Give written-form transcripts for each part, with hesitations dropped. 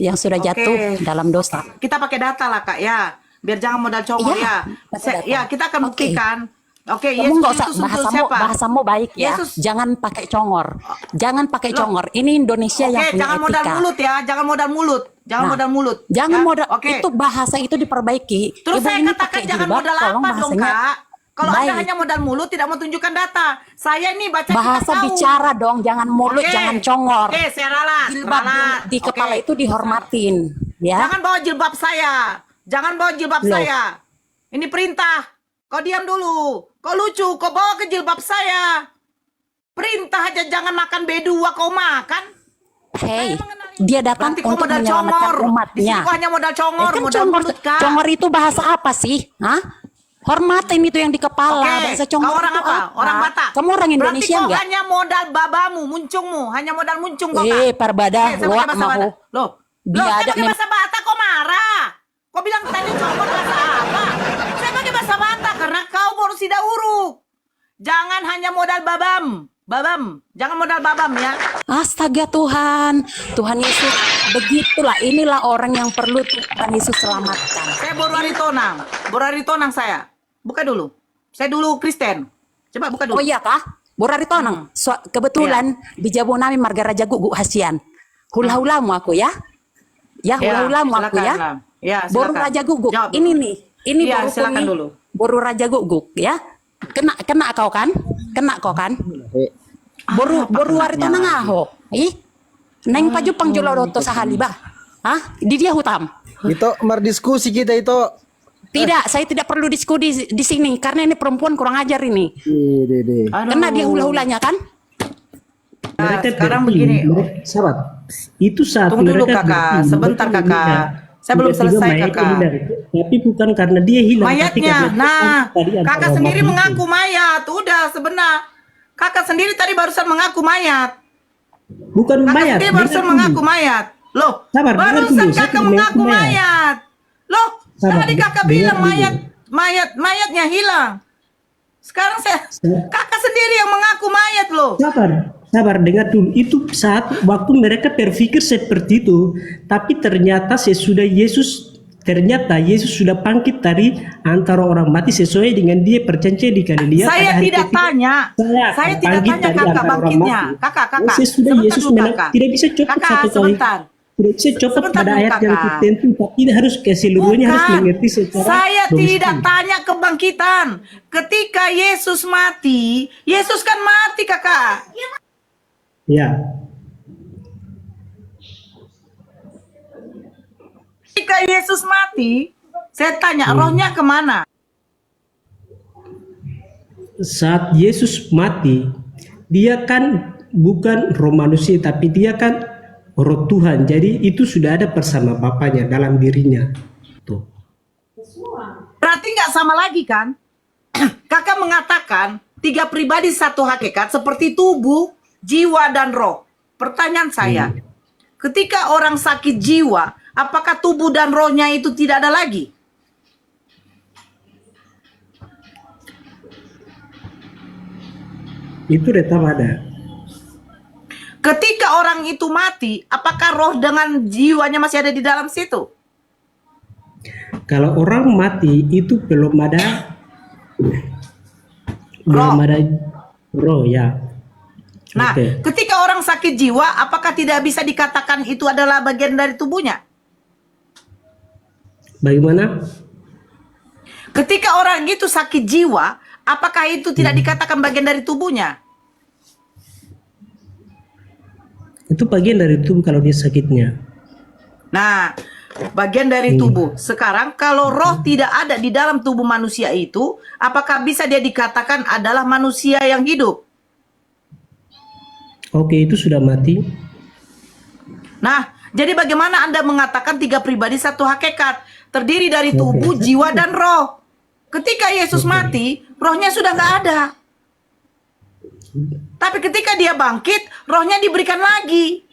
yang sudah jatuh Oke, dalam dosa. kita pakai data lah Kak ya, biar jangan modal congor Iya, ya. pakai data. Ya kita akan Oke. buktikan. Oke, Kamu Yesus nggak itu usah untuk bahasamu, siapa? bahasamu baik ya. Yesus. Jangan pakai congor. Jangan pakai Loh, congor. Ini Indonesia yang oke, punya jangan modal etika. mulut ya, jangan modal mulut, jangan Nah, modal mulut. jangan Ya, modal oke. itu bahasa itu diperbaiki. Terus Ibu saya ini katakan pakai jangan jilbab, modal tolong apa dong bahasanya Kak? Kalau Anda baik. hanya modal mulut tidak mau tunjukkan data. Saya ini baca kita Bahasa tahu. bicara dong, jangan mulut, Oke, jangan congor. oke, saya ralat, Jilbab ralat. di Oke, kepala itu dihormatin, ya. jangan bawa jilbab saya, jangan bawa jilbab Loh, saya. Ini perintah. Kau diam dulu. Kau lucu, kau bawa ke jilbab saya. Perintah aja jangan makan B2 kau makan. hey, Saya mengenali. dia datang Berarti kau untuk modal menyelamatkan congor. Di sini umatnya. kau hanya modal congor, Kan modal congor, mulut Kak. congor itu bahasa apa sih? Hah? Hormatin itu yang di kepala. Oke, Bahasa kau congor orang itu apa? Orang Batak. Kamu orang Berarti Indonesia kau enggak? hanya modal babamu, muncungmu, hanya modal muncung kau Kak. Parbadah, Saya pakai luak bahasa mahu. Batak. Loh, saya Biadab pakai bahasa Batak kau marah. Kau bilang tadi congor bahasa apa? Saya pakai bahasa Batak karena kau baru tidak uruk. Jangan hanya modal babam. Babam, jangan modal babam ya. Astaga Tuhan, Tuhan Yesus, begitulah, inilah orang yang perlu Tuhan Yesus selamatkan. Saya Boru Aritonang saya. Buka dulu. Saya dulu Kristen. Coba buka Oh dulu. iya kah? Borari Tonang, kebetulan di Jabonami Margaraja Gugu Hasian. Hula-hulamu aku ya. Ya, hula-hulamu aku silakan, ya. Lam. Ya, Boru silakan. Raja Guguk. Jawab Ini dulu. nih, ini Iya, boruku silakan nih. dulu. Boru Raja Guguk ya. Kena kau kan? Kena kau kan? Boru wari tonang aho. Ih. Neng paju pangjulo doto sahali bah. Hah? Di dia hutam. Itu merdiskusi kita itu. Tidak, saya tidak perlu diskusi di sini karena ini perempuan kurang ajar ini. Dede. Kena dia hula-hulanya kan? Nah, Mereka sekarang berpilih, begini. sahabat, itu saat Tunggu dulu mereka Kakak, berpilih, sebentar mereka Kakak. melihat Saya belum tiba-tiba selesai mayatnya Kakak. hilang. Tapi bukan karena dia hilang, tapi Mayatnya, karena nah, tadi antara kakak sendiri umat itu. mengaku mayat. Udah sebenar. Kakak sendiri tadi barusan mengaku mayat. Bukan Kakak mayat, sendiri dengar barusan dulu. mengaku mayat. Loh, Sabar, dengar barusan dulu. Saya kakak tidak mengaku mengaku mayat. mayat. Loh, Sabar, tadi kakak dengar bilang dulu. mayatnya hilang. Sekarang Sa- kakak sendiri yang mengaku mayat loh. Sabar, dengar dulu. Itu saat waktu mereka berpikir seperti itu, tapi ternyata Yesus sudah bangkit dari antara orang mati sesuai dengan dia perjanjian di Galilea. Saya pada hari tidak ketiga. tanya. Saya tidak bangkit tanya dari kakak antara orang bangkitnya. mati. Kakak. Sesudah Sebentar Yesus dulu kakak. tidak bisa cepat Kakak, satu kali. sebentar. Tidak bisa cepat Sebentar pada dulu, ayat yang kakak. tertentu, tapi harus keseluruhannya harus Bukan, mengerti secara saya domestik. tidak tanya kebangkitan. Ketika Yesus mati, Yesus kan mati kakak. Ya, Ketika Yesus mati, saya tanya rohnya kemana? saat Yesus mati, dia kan bukan roh manusia, tapi dia kan roh Tuhan. Jadi itu sudah ada bersama Bapaknya dalam dirinya. Tuh. Berarti nggak sama lagi kan? Kakak mengatakan 3 pribadi 1 hakikat seperti tubuh, jiwa, dan roh. Pertanyaan saya, ketika orang sakit jiwa, apakah tubuh dan rohnya itu tidak ada lagi? Itu tetap ada. Ketika orang itu mati, apakah roh dengan jiwanya masih ada di dalam situ? Kalau orang mati itu belum ada roh ya. Nah, Oke. ketika orang sakit jiwa, apakah tidak bisa dikatakan itu adalah bagian dari tubuhnya? Bagaimana? Ketika orang itu sakit jiwa, apakah itu tidak dikatakan bagian dari tubuhnya? Itu bagian dari tubuh kalau dia sakitnya. Nah, bagian dari tubuh. Sekarang kalau roh tidak ada di dalam tubuh manusia itu, apakah bisa dia dikatakan adalah manusia yang hidup? Oke, itu sudah mati. Nah, jadi bagaimana Anda mengatakan 3 pribadi 1 hakikat, terdiri dari tubuh, jiwa, dan roh? Ketika Yesus mati, rohnya sudah nggak ada. Tapi ketika dia bangkit, rohnya diberikan lagi.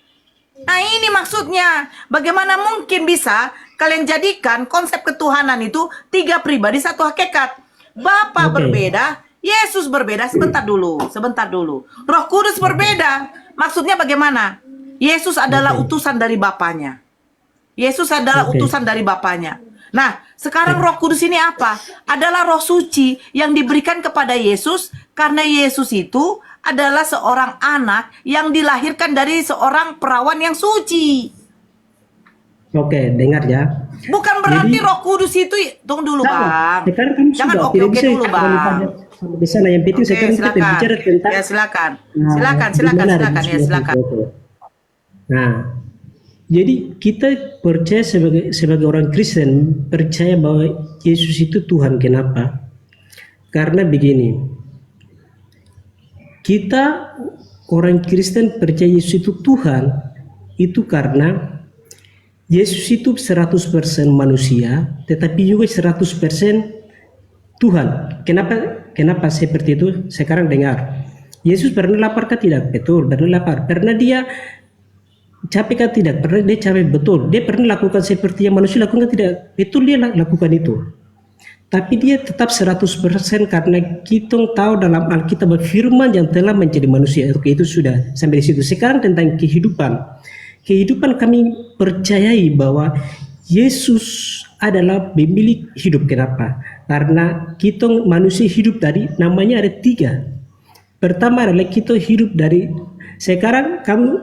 Nah, ini maksudnya. Bagaimana mungkin bisa kalian jadikan konsep ketuhanan itu 3 pribadi 1 hakikat? Bapa berbeda, Yesus berbeda. Sebentar dulu. Roh Kudus berbeda. Maksudnya bagaimana? Yesus adalah utusan dari Bapanya. Yesus adalah Oke. utusan dari Bapaknya. Nah, sekarang Roh Kudus ini apa? Adalah Roh Suci yang diberikan kepada Yesus karena Yesus itu adalah seorang anak yang dilahirkan dari seorang perawan yang suci. Oke, dengar ya. Bukan berarti Jadi- Roh Kudus itu, tunggu dulu Bang. Sekarang kamu Jangan sudah oke tidak oke bisa dulu Bang. sampai di sana. Yang penting Oke, sekarang kita silakan. berbicara tentang Ya silakan. Nah, Silakan gimana ya diskusi silakan. itu. Nah, jadi kita percaya sebagai orang Kristen percaya bahwa Yesus itu Tuhan. Kenapa? Karena begini, kita orang Kristen percaya Yesus itu Tuhan itu karena Yesus itu 100% manusia, tetapi juga 100% Tuhan. Kenapa seperti itu? Sekarang dengar. Yesus pernah lapar kah? Tidak. Betul, pernah lapar. Pernah dia capek kah? Tidak. Pernah dia capek? Betul. Dia pernah lakukan seperti yang manusia lakukan? Tidak. Betul, dia lakukan itu. Tapi dia tetap 100% karena kita tahu dalam Alkitab firman yang telah menjadi manusia. Oke, itu sudah sampai di situ. Sekarang tentang kehidupan. Kehidupan kami percayai bahwa Yesus adalah pemilik hidup. Kenapa? Karena kita manusia hidup dari namanya ada 3. Pertama adalah kita hidup dari sekarang kamu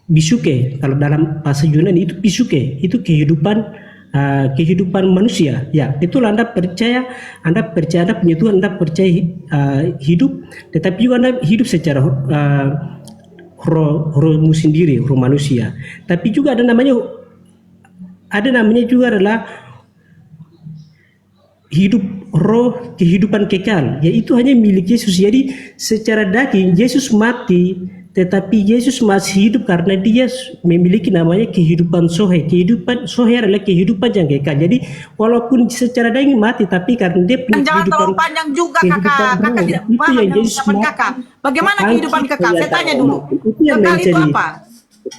bisuke, kalau dalam bahasa Yunani itu bisuke, itu kehidupan manusia. Ya, itu Anda percaya Anda punya Tuhan, Anda percaya hidup, tetapi juga Anda hidup secara rohmu sendiri, roh manusia. Tapi juga ada namanya juga adalah hidup roh, kehidupan kekal, yaitu hanya milik Yesus. Jadi secara daging Yesus mati, tetapi Yesus masih hidup karena dia memiliki namanya kehidupan sohe. Kehidupan sohe adalah kehidupan yang kekal. Jadi walaupun secara daging mati, tapi karena dia punya Jangan kehidupan terlalu panjang juga kehidupan kakak. roh, Kakak tidak itu paham yang dengan Yesus ucapan mati. kakak. Bagaimana Bangkit kehidupan kekal? Saya tanya menyatakan, dulu. itu yang Kekal itu menjadi- apa?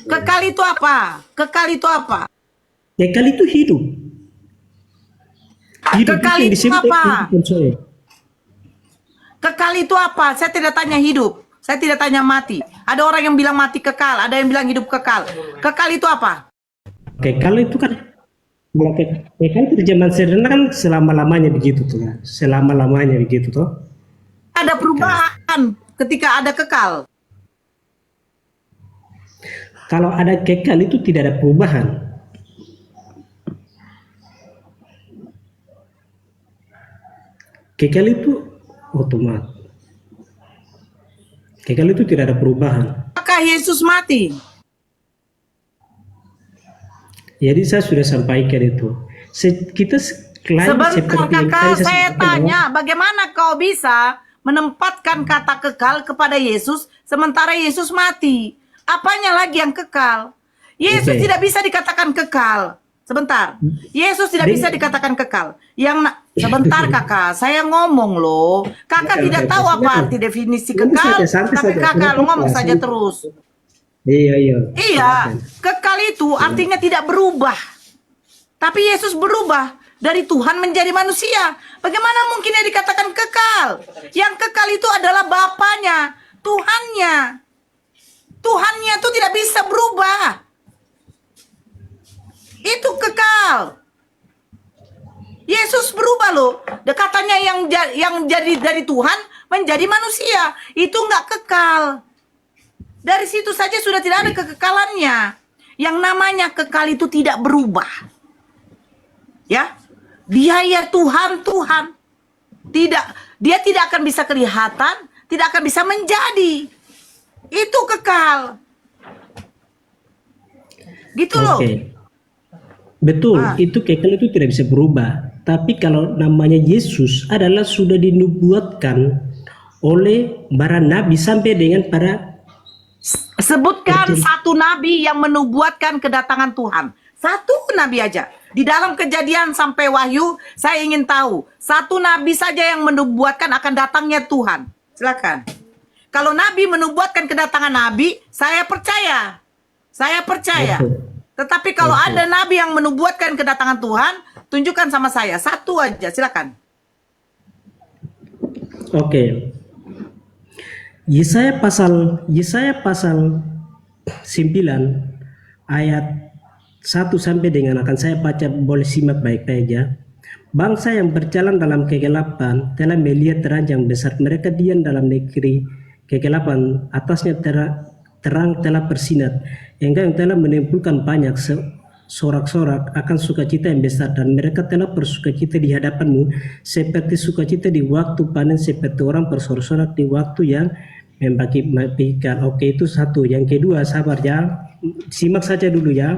Kekal itu apa? Kekal itu apa? Kekal itu hidup. Hidup Kekal yang itu disebut apa? kehidupan sohe. Kekal itu apa? Saya tidak tanya hidup. Saya tidak tanya mati. Ada orang yang bilang mati kekal, ada yang bilang hidup kekal. Kekal itu apa? Kekal itu kan kekal itu di zaman sederhana kan selama-lamanya begitu tuh kan. Selama-lamanya begitu tuh. Ada perubahan ketika ada kekal. Kalau ada kekal itu tidak ada perubahan. Kekal itu otomatis. Kekal itu tidak ada perubahan. Apakah Yesus mati? Jadi saya sudah sampaikan itu. Kita klaim Sebentar seperti yang kakak, tadi saya sampaikan bahwa- tanya bagaimana kau bisa menempatkan kata kekal kepada Yesus sementara Yesus mati? Apanya lagi yang kekal? Yesus Oke. tidak bisa dikatakan kekal. Sebentar, Yesus tidak bisa dikatakan kekal. Sebentar kakak, saya ngomong loh. Kakak Oke, tidak oke, tahu apa silakan. arti definisi Santai kekal, saja, santai tapi saja. kakak Tidak lu ngomong apa-apa, saja santai. terus. Iya. Iya, Silakan. kekal itu artinya tidak berubah. Tapi Yesus berubah dari Tuhan menjadi manusia. Bagaimana mungkin dia dikatakan kekal? Yang kekal itu adalah Bapaknya, Tuhannya. Tuhannya itu tidak bisa berubah. Itu kekal. Yesus berubah loh. Katanya yang jadi dari Tuhan menjadi manusia. Itu nggak kekal. Dari situ saja sudah tidak ada kekekalannya. Yang namanya kekal itu tidak berubah. Ya, dia ya Tuhan. Dia tidak akan bisa kelihatan, tidak akan bisa menjadi. Itu kekal. Gitu loh. Oke. Betul, itu kekal itu tidak bisa berubah. Tapi kalau namanya Yesus adalah sudah dinubuatkan oleh para nabi sampai dengan para Sebutkan satu nabi yang menubuatkan kedatangan Tuhan. Satu nabi aja. Di dalam Kejadian sampai Wahyu, saya ingin tahu. Satu nabi saja yang menubuatkan akan datangnya Tuhan. Silakan. Kalau nabi menubuatkan kedatangan nabi, saya percaya. Saya percaya. Oke. Tetapi kalau ada nabi yang menubuatkan kedatangan Tuhan, tunjukkan sama saya. Satu aja, silakan. Oke. Yesaya pasal 9 ayat 1 sampai dengan akan saya baca, boleh simak baik-baik ya. Bangsa yang berjalan dalam kegelapan telah melihat terang yang besar. Mereka diam dalam negeri kegelapan, atasnya terang telah bersinar. Engkau yang telah menimbulkan banyak sorak-sorak akan sukacita yang besar, dan mereka telah bersukacita di hadapanmu seperti sukacita di waktu panen, seperti orang bersorak-sorak di waktu yang membagi-bagikan. Oke, itu satu. Yang kedua, sabar ya, simak saja dulu ya.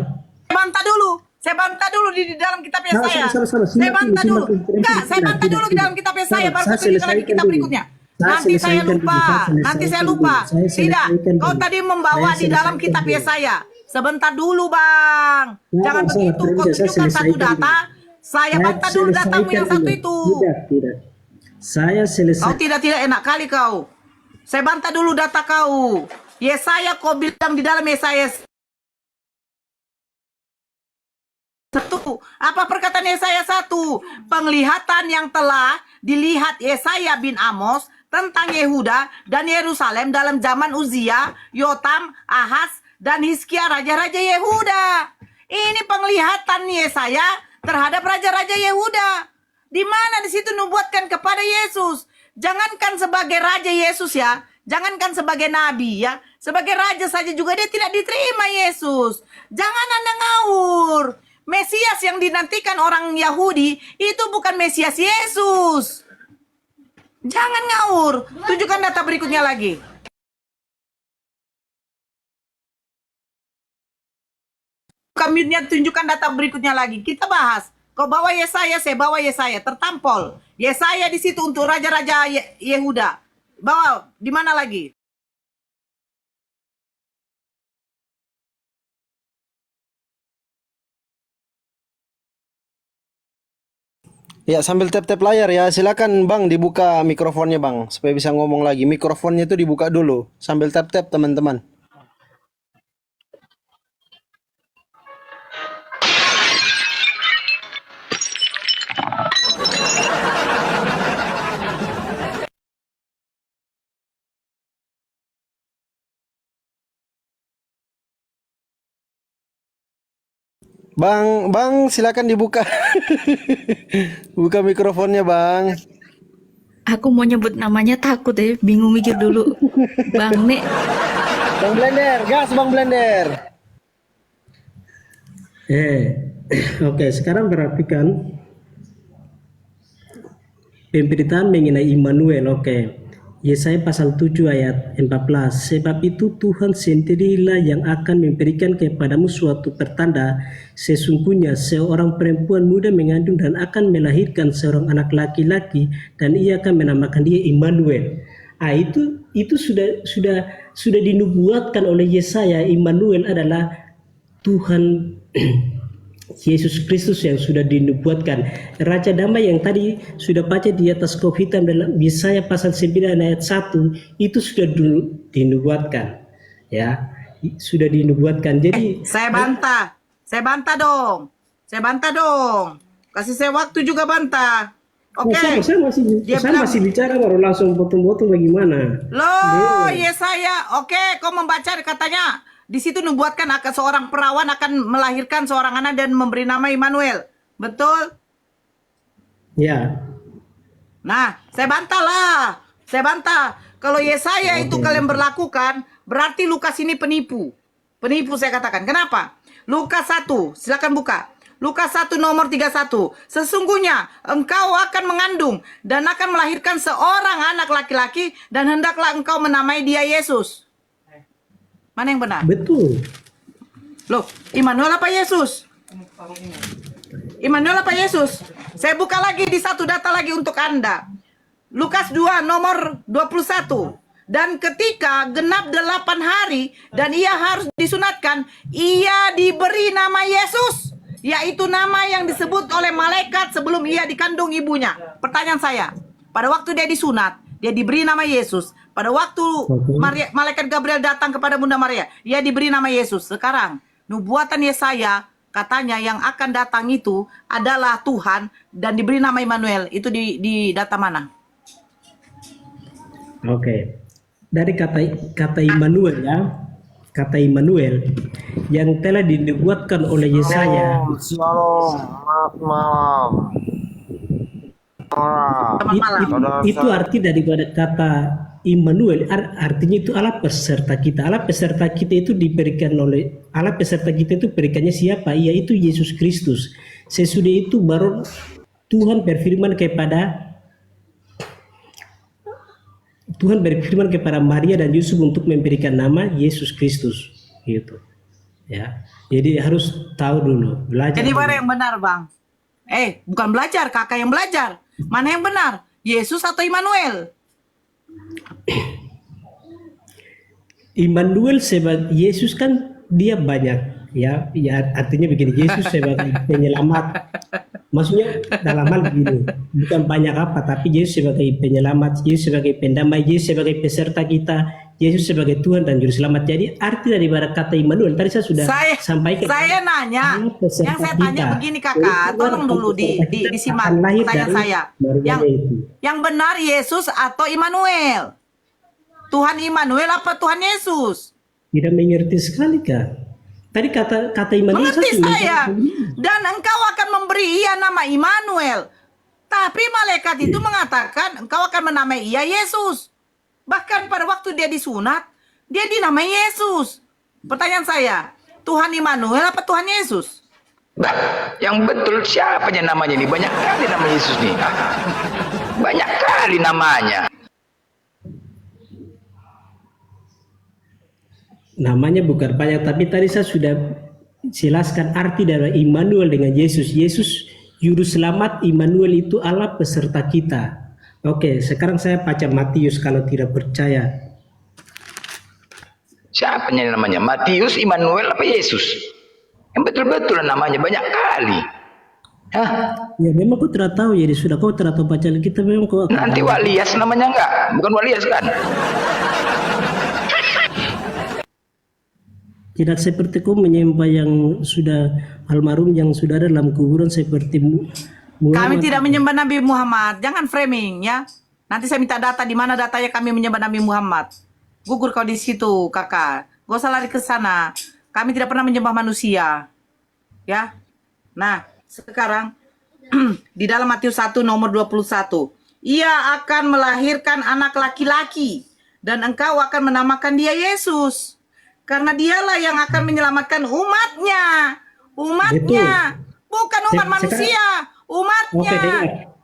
Saya bantah dulu di dalam kitab Yesaya. Sama-sama. Saya bantah dulu. Enggak, saya bantah dulu di dalam kitab Yesaya, baru saya tunjukkan lagi kitab berikutnya. Nanti saya lupa. Tidak, kau tadi membawa di dalam kitab Yesaya. Sebentar dulu, Bang. Jangan begitu, kau tunjukkan satu data. Saya bantah dulu datamu yang satu itu. Tidak. Saya selesai. Kau tidak enak kali kau. Saya bantah dulu data kau. Yesaya, kau bilang di dalam Yesaya 1. Apa perkataan Yesaya 1? Penglihatan yang telah dilihat Yesaya bin Amos tentang Yehuda dan Yerusalem dalam zaman Uzia, Yotam, Ahaz, dan Hizkia, raja-raja Yehuda. Ini penglihatan Yesaya terhadap raja-raja Yehuda. Di mana di situ nubuatkan kepada Yesus. Jangankan sebagai raja Yesus ya, jangankan sebagai nabi ya, sebagai raja saja juga dia tidak diterima Yesus. Jangan Anda ngawur. Mesias yang dinantikan orang Yahudi itu bukan Mesias Yesus. Jangan ngawur. Tunjukkan data berikutnya lagi. Kami tunjukkan data berikutnya lagi. Kita bahas. Kau bawa Yesaya, saya bawa Yesaya. Tertampol. Yesaya di situ untuk raja-raja Yehuda. Bawa di mana lagi? Ya, sambil tap-tap layar ya. Silakan Bang dibuka mikrofonnya Bang supaya bisa ngomong lagi. Mikrofonnya itu dibuka dulu sambil tap-tap teman-teman. Bang, silakan dibuka. Buka mikrofonnya, Bang. Aku mau nyebut namanya takut deh, bingung mikir dulu. Bang Nek. Bang Blender, gas Bang Blender. Oke, sekarang perhatikan pemberitaan mengenai Immanuel. Oke. Yesaya pasal 7 ayat 14. Sebab itu Tuhan sendirilah yang akan memberikan kepadamu suatu pertanda. Sesungguhnya seorang perempuan muda mengandung dan akan melahirkan seorang anak laki-laki, dan ia akan menamakan dia Immanuel. Itu sudah dinubuatkan oleh Yesaya. Immanuel adalah Tuhan Yesus Kristus yang sudah dinubuatkan. Raja damai yang tadi sudah baca di atas kof hitam dalam Yesaya pasal 9 ayat 1 itu sudah dinubuatkan. Ya, sudah dinubuatkan. Jadi saya bantah dong. Kasih saya waktu juga bantah. Oke. Saya masih bicara baru langsung potong-potong bagaimana? Loh, Yesaya. Oke, kau membaca katanya di situ nubuatkan akan seorang perawan akan melahirkan seorang anak dan memberi nama Immanuel. Betul? Ya. Nah, saya bantah. Kalau Yesaya itu kalian berlakukan, berarti Lukas ini penipu. Penipu saya katakan. Kenapa? Lukas 1, silakan buka. Lukas 1 nomor 31. Sesungguhnya engkau akan mengandung dan akan melahirkan seorang anak laki-laki, dan hendaklah engkau menamai dia Yesus. Mana yang benar? Betul. Loh, Immanuel apa Yesus? Immanuel apa Yesus? Saya buka lagi di satu data lagi untuk Anda. Lukas 2 nomor 21. Dan ketika genap 8 hari dan ia harus disunatkan, ia diberi nama Yesus, yaitu nama yang disebut oleh malaikat sebelum ia dikandung ibunya. Pertanyaan saya, pada waktu dia disunat, dia diberi nama Yesus. Pada waktu malaikat Gabriel datang kepada Bunda Maria, ia diberi nama Yesus. Sekarang, nubuatan Yesaya katanya yang akan datang itu adalah Tuhan dan diberi nama Immanuel. Itu di data mana? Oke. Dari kata Immanuel ya. kata Immanuel yang telah dinubuatkan oleh Yesaya. Shalom, selamat malam. Selamat malam. Itu arti daripada kata Immanuel, artinya itu Allah peserta kita. Allah peserta kita itu diberikan oleh Allah peserta kita itu berikannya siapa? Yaitu Yesus Kristus. Sesudah itu baru Tuhan berfirman kepada Maria dan Yusuf untuk memberikan nama Yesus Kristus, gitu. Ya, jadi harus tahu dulu, belajar. Jadi dulu. mana yang benar, Bang? Bukan belajar, kakak yang belajar. Mana yang benar? Yesus atau Immanuel? Immanuel sebagai Yesus kan dia banyak, ya artinya begini, Yesus sebagai penyelamat. Maksudnya dalam hal begini, bukan banyak apa, tapi Yesus sebagai penyelamat, Yesus sebagai pendamai, Yesus sebagai peserta kita, Yesus sebagai Tuhan dan Juru Selamat. Jadi arti daripada kata Immanuel tadi saya sudah sampaikan. Saya nanya, yang saya tanya begini kakak, tolong dulu disimak pertanyaan saya. Yang benar Yesus atau Immanuel? Tuhan Immanuel apa Tuhan Yesus? Tidak mengerti sekali Kak. Tadi kata Immanuel. Mengerti saya. Dan engkau akan memberi ia nama Immanuel. Tapi malaikat itu mengatakan engkau akan menamai ia Yesus. Bahkan pada waktu dia disunat, dia dinamai Yesus. Pertanyaan saya, Tuhan Immanuel apa Tuhan Yesus? Nah, yang betul siapanya namanya nih? Banyak kali nama Yesus nih. Banyak kali namanya. Namanya bukan banyak, tapi tadi saya sudah jelaskan arti dari Immanuel dengan Yesus. Yesus Juru Selamat, Immanuel itu Allah peserta kita. Oke, sekarang saya baca Matius kalau tidak percaya. Siapanya namanya? Matius, Immanuel, apa Yesus? Yang betul-betul namanya banyak kali. Hah? Ya memang kau tidak tahu, jadi sudah kau tidak tahu baca kita memang kau. Nanti Walias namanya enggak? Bukan Walias kan? Tidak seperti kau menyembah yang sudah almarhum, yang sudah ada dalam kuburan seperti Muhammad. Kami tidak menyembah Nabi Muhammad. Jangan framing ya. Nanti saya minta data di mana datanya kami menyembah Nabi Muhammad. Gugur kau di situ, kakak. Gak usah lari ke sana. Kami tidak pernah menyembah manusia. Ya. Nah, sekarang di dalam Matius 1 nomor 21. Ia akan melahirkan anak laki-laki dan engkau akan menamakan dia Yesus. Karena dialah yang akan menyelamatkan umatnya. Umatnya. Bukan umat manusia. Umatnya.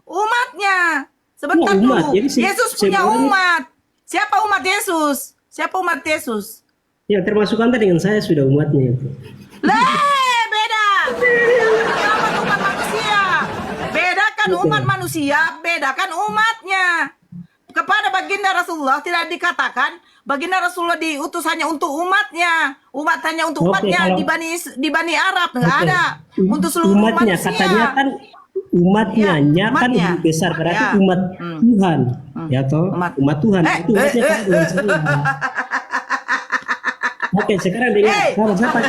Umatnya. Sebentar dulu. Yesus punya umat. Siapa umat Yesus? Siapa umat Yesus? Ya termasuk Anda dengan saya sudah umatnya itu. Beda. Selamat umat manusia. Bedakan umat manusia, bedakan umatnya. Kepada baginda Rasulullah tidak dikatakan baginda Rasulullah diutus hanya untuk umatnya. Umat hanya untuk umatnya di Bani Arab, enggak ada. Untuk seluruh umatnya, manusia. katanya kan umatnya, Ya, kan umatnya. lebih besar berarti Ya. umat Tuhan. Ya toh, umat Tuhan itu umatnya kan dengan saya. Oke, sekarang dengar. Kalau saya pakai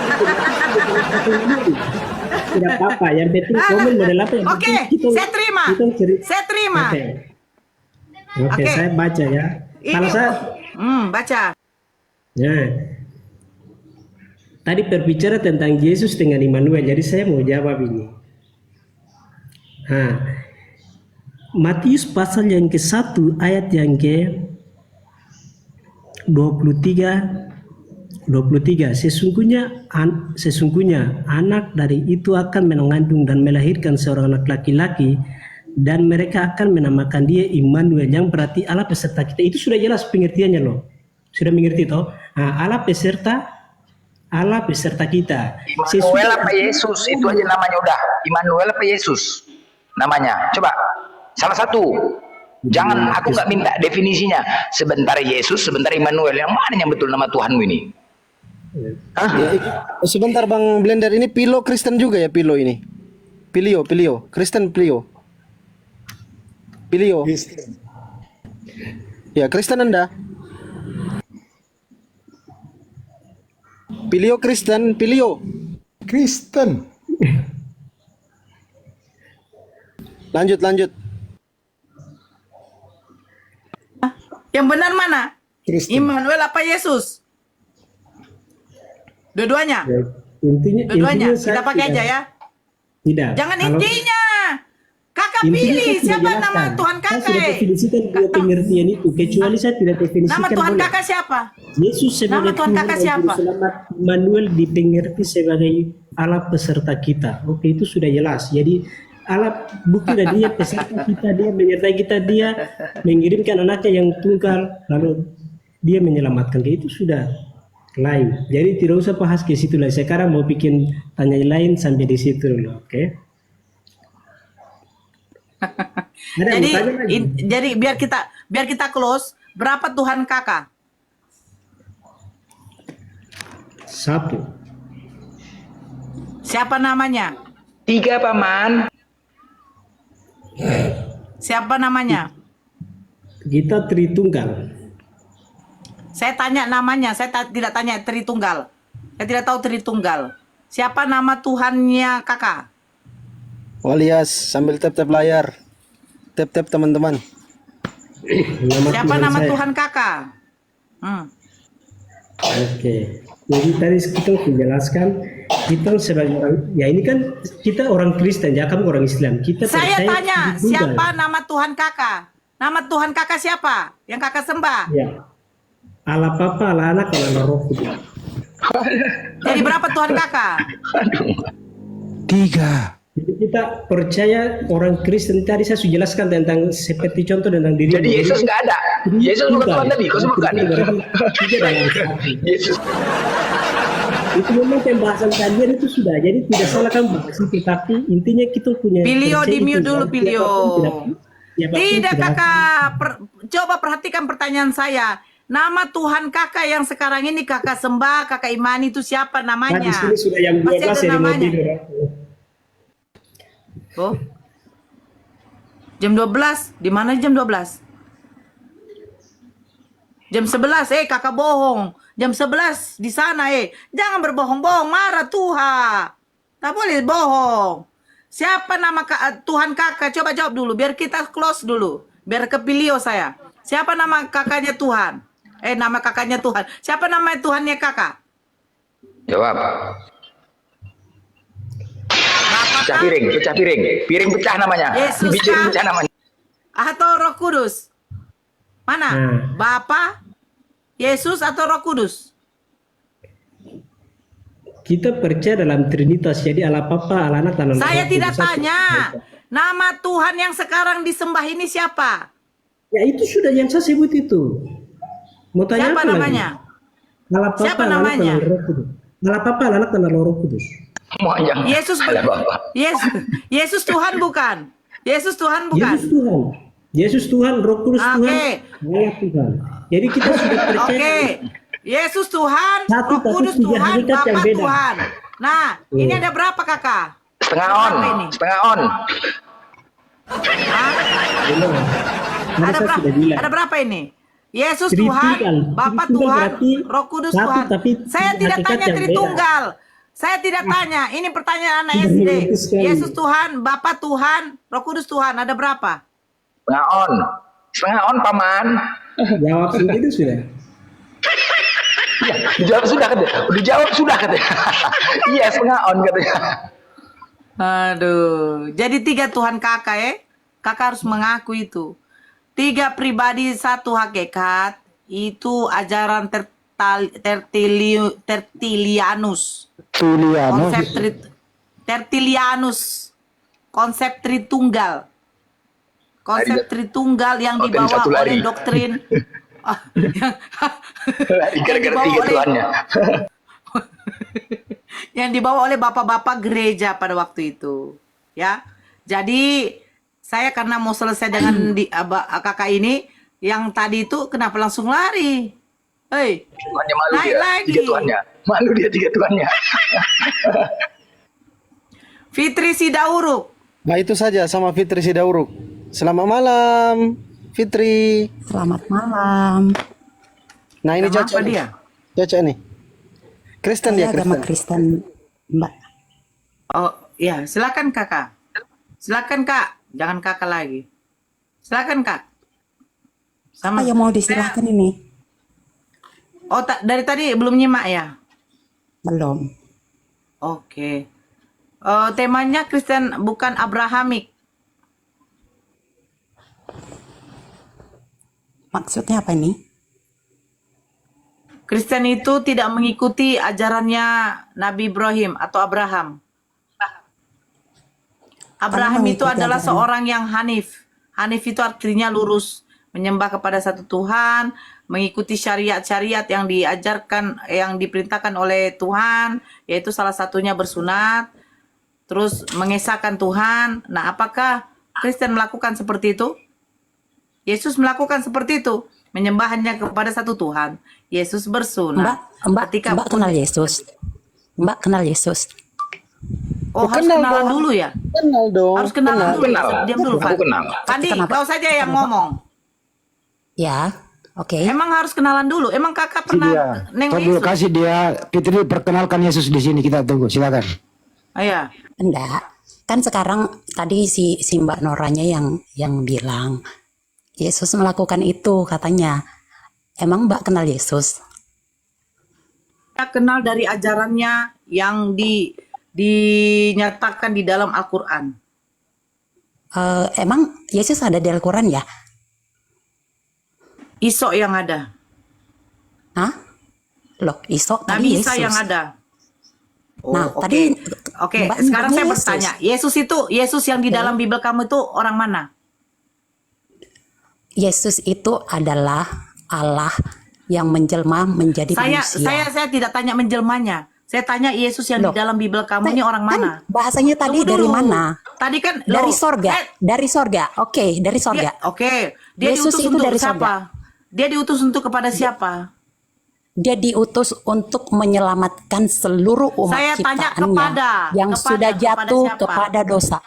tidak apa-apa, yang penting komen model apa yang Oke, penting kita- saya terima. kita cerita. Saya terima. Oke, saya baca ya. Kalau saya baca. ya. Tadi berbicara tentang Yesus dengan Immanuel, jadi saya mau jawab ini. Nah, Matius pasal yang ke-1 ayat yang ke-23, sesungguhnya anak dari itu akan mengandung dan melahirkan seorang anak laki-laki dan mereka akan menamakan dia Immanuel, yang berarti Allah peserta kita. Itu sudah jelas pengertiannya loh. Sudah mengerti toh? Nah, Allah peserta kita. Immanuel apa Yesus? Itu aja namanya udah. Immanuel apa Yesus? Namanya. Coba. Salah satu. Jangan, aku nggak minta definisinya. Sebentar Yesus, sebentar Immanuel. Yang mana yang betul nama Tuhanmu ini? Sebentar Bang Blender, ini Pilo Kristen juga ya, Pilo ini? Pilio, Kristen Pilio. Ya, Kristen Anda. Pilio Kristen. Lanjut. Yang benar mana? Immanuel apa Yesus? Dua-duanya. Ya, intinya Dua-duanya. saya Kita pakai aja tidak- ya. Tidak. Jangan Kalau- intinya. Kakak intinya pilih saya sudah siapa nama jelaskan. Tuhan Saya kakak. sudah definisikan dua pengertian itu. Kecuali saya tidak definisikan. Nama Tuhan boleh. kakak siapa? Yesus sebagai Nama Tuhan kakak dan siapa? Juru Selamat Immanuel dipengerti sebagai Allah peserta kita. Oke, itu sudah jelas. Jadi Allah bukti dan dia peserta kita, dia menyertai kita, dia mengirimkan anaknya yang tunggal, lalu dia menyelamatkan kita. Itu sudah lain. Jadi tidak usah bahas ke situ lah. Sekarang mau bikin tanya lain sampai di situ dulu, oke? Ada yang Jadi mau tanya lagi? jadi biar kita close, berapa Tuhan kakak? Satu. Siapa namanya? 3 paman. Siapa namanya? Kita Tritunggal. Saya tanya namanya, saya tidak tanya Tritunggal. Saya tidak tahu Tritunggal. Siapa nama Tuhannya kakak? Walias sambil tap-tap layar. Tap-tap teman-teman. Siapa Tuhan nama saya. Tuhan kakak? Oke, jadi tadi kita sudah jelaskan kita sebagai orang, ya ini kan kita orang Kristen, ya kamu orang Islam. Kita Saya percaya tanya, Tritunggal. siapa nama Tuhan kakak? Nama Tuhan kakak siapa? Yang kakak sembah? Ya, Allah Bapa, Allah Anak, Allah Roh Kudus. Jadi berapa Tuhan kakak? 3. Jadi kita percaya orang Kristen tadi saya sudah jelaskan tentang seperti contoh tentang diri. Jadi Yesus nggak ada. Yesus bukan Tuhan tadi. Kau sebutkan. Tiga dalam satu. Yesus. Itu memang pembahasan kalian itu sudah, jadi tidak salah kan bahas itu, tapi intinya kita punya. Pilio percaya di mute itu, dulu, siapapun Pilio. siapapun Tidak tidak- kakak, coba perhatikan pertanyaan saya. Nama Tuhan kakak yang sekarang ini kakak sembah, kakak imani itu siapa Nah, namanya? di sini sudah yang Pasti 12 ada yang mau namanya. tidur. Oh. Jam 12, di mana jam 12? Jam 11, kakak bohong. Jam 11 di sana, Jangan berbohong-bohong, marah Tuhan. Tak boleh bohong. Siapa nama Tuhan kakak? Coba jawab dulu, biar kita close dulu. Biar kepilio saya. Siapa nama kakaknya Tuhan? Nama kakaknya Tuhan. Siapa nama Tuhannya kakak? Jawab. Bapak Pecah piring, pecah piring. Piring pecah namanya. Yesus Biji kah? pecah namanya. Atau Roh Kudus? Mana? Bapa, Yesus atau Roh Kudus? Kita percaya dalam Trinitas, jadi Allah Bapa, Allah Anak, dan Allah Saya Roh tidak Kudus. tanya. Nama Tuhan yang sekarang disembah ini siapa? Ya itu sudah yang saya sebut itu. Mau tanya Siapa apa namanya? lagi? Allah Bapa, Siapa Allah Anak, dan namanya? Allah Roh Kudus. Allah Bapa, Allah Anak, dan Allah Roh Kudus. Semuanya. Yesus Ada Bapak. Yesus Tuhan bukan? Yesus Tuhan bukan? Yesus Tuhan. Yesus Tuhan, Roh Kudus Oke. Tuhan, Allah Tuhan. Jadi kita sudah percaya. Oke. Yesus Tuhan, Satu, Roh tapi Kudus tiga Tuhan, hakikat yang Bapa beda. Tuhan. Nah, ini ada berapa kakak? Setengah Ada on. berapa ini? Setengah on. Hah? Benar. Tadi Ada saya berapa? sudah bilang. Ada berapa ini? Yesus Tritunggal. Tuhan, Bapa Tritunggal Tuhan, berarti Roh Kudus satu, Tuhan. tapi Saya tiga tidak hakikat tanya yang beda. Tritunggal. Saya tidak tanya. Ini pertanyaan anak Sudah SD. mengerti sekali. Yesus Tuhan, Bapa Tuhan, Roh Kudus Tuhan. Ada berapa? Setengah on. Setengah on, paman. Jawab sendiri sudah. Iya, dijawab sudah katanya. Dijawab sudah katanya. Iya, setengah on katanya. Aduh. Jadi 3 Tuhan kakak Kakak harus mengaku itu. 3 pribadi, 1 hakikat. Itu ajaran Tertullianus. Konsep Tertullianus. Konsep Tritunggal. Konsep Tritunggal yang Oh, dibawa satu lari. oleh doktrin Gara-gara dibawa 3 oleh- Tuhannya. yang dibawa oleh bapak-bapak gereja pada waktu itu, ya. Jadi saya karena mau selesai dengan kakak ini, yang tadi itu kenapa langsung lari? Hei, Tuhannya malu naik dia. lagi. 3 Tuhannya. Malu dia 3 Tuhannya. Fitri Sidauruk. Nah itu saja sama Fitri Sidauruk. Selamat malam Fitri. Selamat malam. Nah ini Nama Caca apa nih. dia? Caca nih. Kristen Saya dia agama Kristen. Kristen, Mbak. Oh, ya, silakan kakak. Silakan kak, jangan kakak lagi. Silakan kak. Apa Sama. yang mau disilahkan ini? Oh, dari tadi belum nyimak ya? Belum. Oke. Temanya Kristen bukan Abrahamik. Maksudnya apa ini? Kristen itu tidak mengikuti ajarannya Nabi Ibrahim atau Abraham. Abraham itu mengikuti adalah ajaran. seorang yang Hanif. Hanif itu artinya lurus, menyembah kepada satu Tuhan, mengikuti syariat-syariat yang diajarkan, yang diperintahkan oleh Tuhan, yaitu salah satunya bersunat, terus mengesahkan Tuhan. Nah, apakah Kristen melakukan seperti itu? Yesus melakukan seperti itu, menyembah hanya kepada satu Tuhan. Yesus bersunat. Mbak kenal Yesus. Mbak kenal Yesus. Oh, harus kenal kenalan dong. dulu ya? Kenal dong. Harus kenalan dulu. Kenal. Diam dulu, Aku Fandi. kenal. Fandi, Kenapa? kau saja yang ngomong. Ya, oke. Emang harus kenalan dulu. Emang kakak pernah nengok Dulu Yesus? kasih dia Fitri perkenalkan Yesus di sini, kita tunggu, silakan. Oh, iya. Enggak. Kan sekarang tadi si Mbak Noranya yang bilang Yesus melakukan itu katanya. Emang Mbak kenal Yesus? Kita kenal dari ajarannya yang dinyatakan di dalam Al-Quran. Emang Yesus ada di Al-Quran ya? Isok yang ada. Hah? Loh, Isok Nabi tadi Isa Yesus. yang ada. Oh, Nah, oke. tadi Oke, Mbak sekarang saya nyebutnya bertanya. Yesus yang di dalam Bible kamu itu orang mana? Yesus itu adalah Allah yang menjelma menjadi manusia. Saya tidak tanya menjelmanya. Saya tanya Yesus yang Loh, di dalam Bible kamu ini orang kan mana? bahasanya tadi Tunggu dari dulu. mana? Tadi kan Dari loh, sorga. Dari sorga. Oke, dari sorga. Oke. Dia Yesus diutus itu untuk dari siapa? sorga. Dia diutus untuk kepada siapa? Dia diutus untuk menyelamatkan seluruh umat Saya tanya ciptaannya yang sudah kepada jatuh siapa? kepada dosa.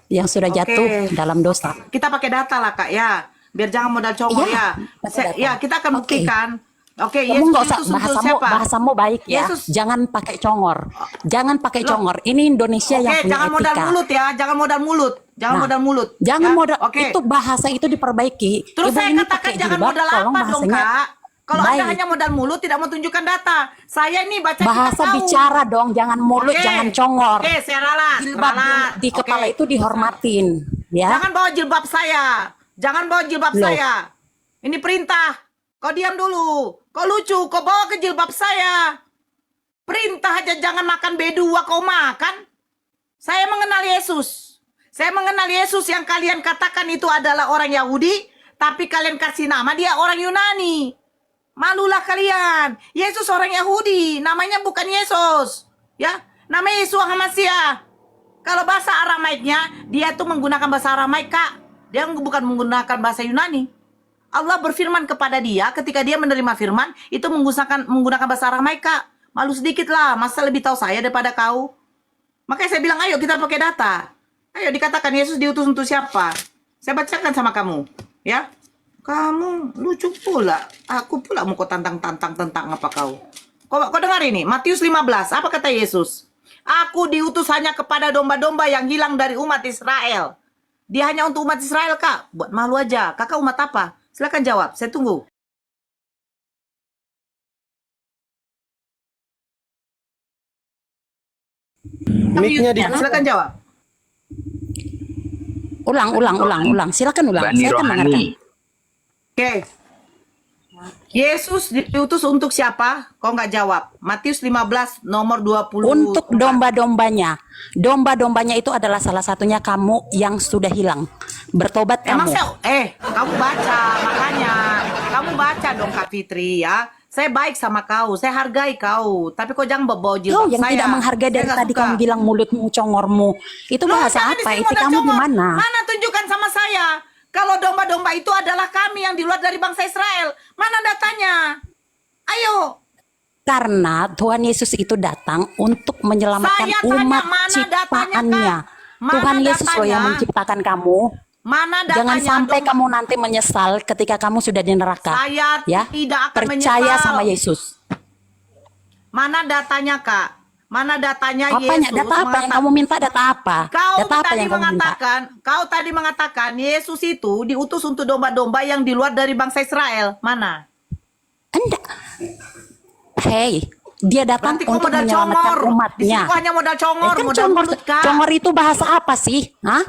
Yang sudah Oke. jatuh dalam dosa. Kita pakai data lah Kak ya. Biar jangan modal congor Iya, ya. pakai data. Ya, kita akan Oke. buktikan. Oke, Kamu Yesus nggak usah diutus untuk bahasamu, siapa? bahasamu baik ya. Yesus. Jangan pakai congor. Jangan pakai Loh. congor. Ini Indonesia yang Oke, punya jangan modal etika. mulut ya. Jangan modal mulut. Jangan Nah, modal mulut. Jangan ya? modal. Oke. Itu bahasa itu diperbaiki. Terus Ibu saya ini katakan pakai jangan jilbab, modal tolong apa dong bahasanya Kak? Kalau Anda baik. hanya modal mulut tidak mau tunjukkan data. Saya ini baca Bahasa kitab tahu. bicara dong, jangan mulut, Oke. jangan congor. Oke, saya ralat. Jilbab ralat. di Oke. kepala itu dihormatin, ya. Jangan bawa jilbab saya. Jangan bawa jilbab Loh. saya. Ini perintah. Kau diam dulu. Kau lucu. Kau bawa ke jilbab saya. Perintah aja jangan makan B2 kau makan. Saya mengenal Yesus. Saya mengenal Yesus yang kalian katakan itu adalah orang Yahudi. Tapi kalian kasih nama dia orang Yunani. Malulah kalian. Yesus orang Yahudi. Namanya bukan Yesus. Ya. Namanya Yesua HaMasiah. Kalau bahasa Aramaiknya, dia tuh menggunakan bahasa Aramaik, Kak. Dia bukan menggunakan bahasa Yunani. Allah berfirman kepada dia ketika dia menerima firman, itu menggunakan bahasa Aramaik, Kak. Malu sedikit lah, masa lebih tahu saya daripada kau. Makanya saya bilang, ayo kita pakai data. Ayo dikatakan Yesus diutus untuk siapa? Saya bacakan sama kamu, ya. Kamu lucu pula. Aku pula mau kau tantang-tantang tentang apa kau. Kau dengar ini, Matius 15, apa kata Yesus? Aku diutus hanya kepada domba-domba yang hilang dari umat Israel. Dia hanya untuk umat Israel, Kak. Buat malu aja. Kakak umat apa? Silakan jawab, saya tunggu. Mic-nya di Silakan jawab. Ulang. Silakan ulang. Bani Saya akan rohani. mendengarkan. Oke. Yesus diutus untuk siapa? Kau nggak jawab. Matius 15 nomor 20. Untuk domba-dombanya. Domba-dombanya itu adalah salah satunya kamu yang sudah hilang. Bertobat Emang kamu. kamu baca, makanya kamu baca dong Kak Fitri ya. Saya baik sama kau, saya hargai kau. Tapi kau jangan bawa jilbab Kau yang saya. tidak menghargai dari Saya nggak tadi suka. kamu bilang mulutmu, congormu. Itu Loh, bahasa jangan apa? disini Itu modal kamu di congor. mana? Mana tunjukkan sama saya. Kalau domba-domba itu adalah kami yang di luar dari bangsa Israel. Mana datanya? Ayo. Karena Tuhan Yesus itu datang untuk menyelamatkan Saya tanya, umat mana ciptaannya. datanya, Kak? Mana Tuhan Yesus loh yang datanya? menciptakan kamu. Mana datanya? Jangan sampai domba? kamu nanti menyesal ketika kamu sudah di neraka. Saya Ya, tidak akan percaya menyesal. sama Yesus. Mana datanya, Kak? Mana datanya Apanya? Yesus? Data apa yang kamu minta? Data apa? Kau Data apa tadi yang kamu minta? mengatakan, kau tadi mengatakan Yesus itu diutus untuk domba-domba yang di luar dari bangsa Israel. Mana? Anda, hey, dia datang Berarti kau untuk modal menyelamatkan congor. Di sini umatnya. kau hanya modal congor, Kan modal congor, mulut, Kak. congor itu bahasa apa sih? Hah?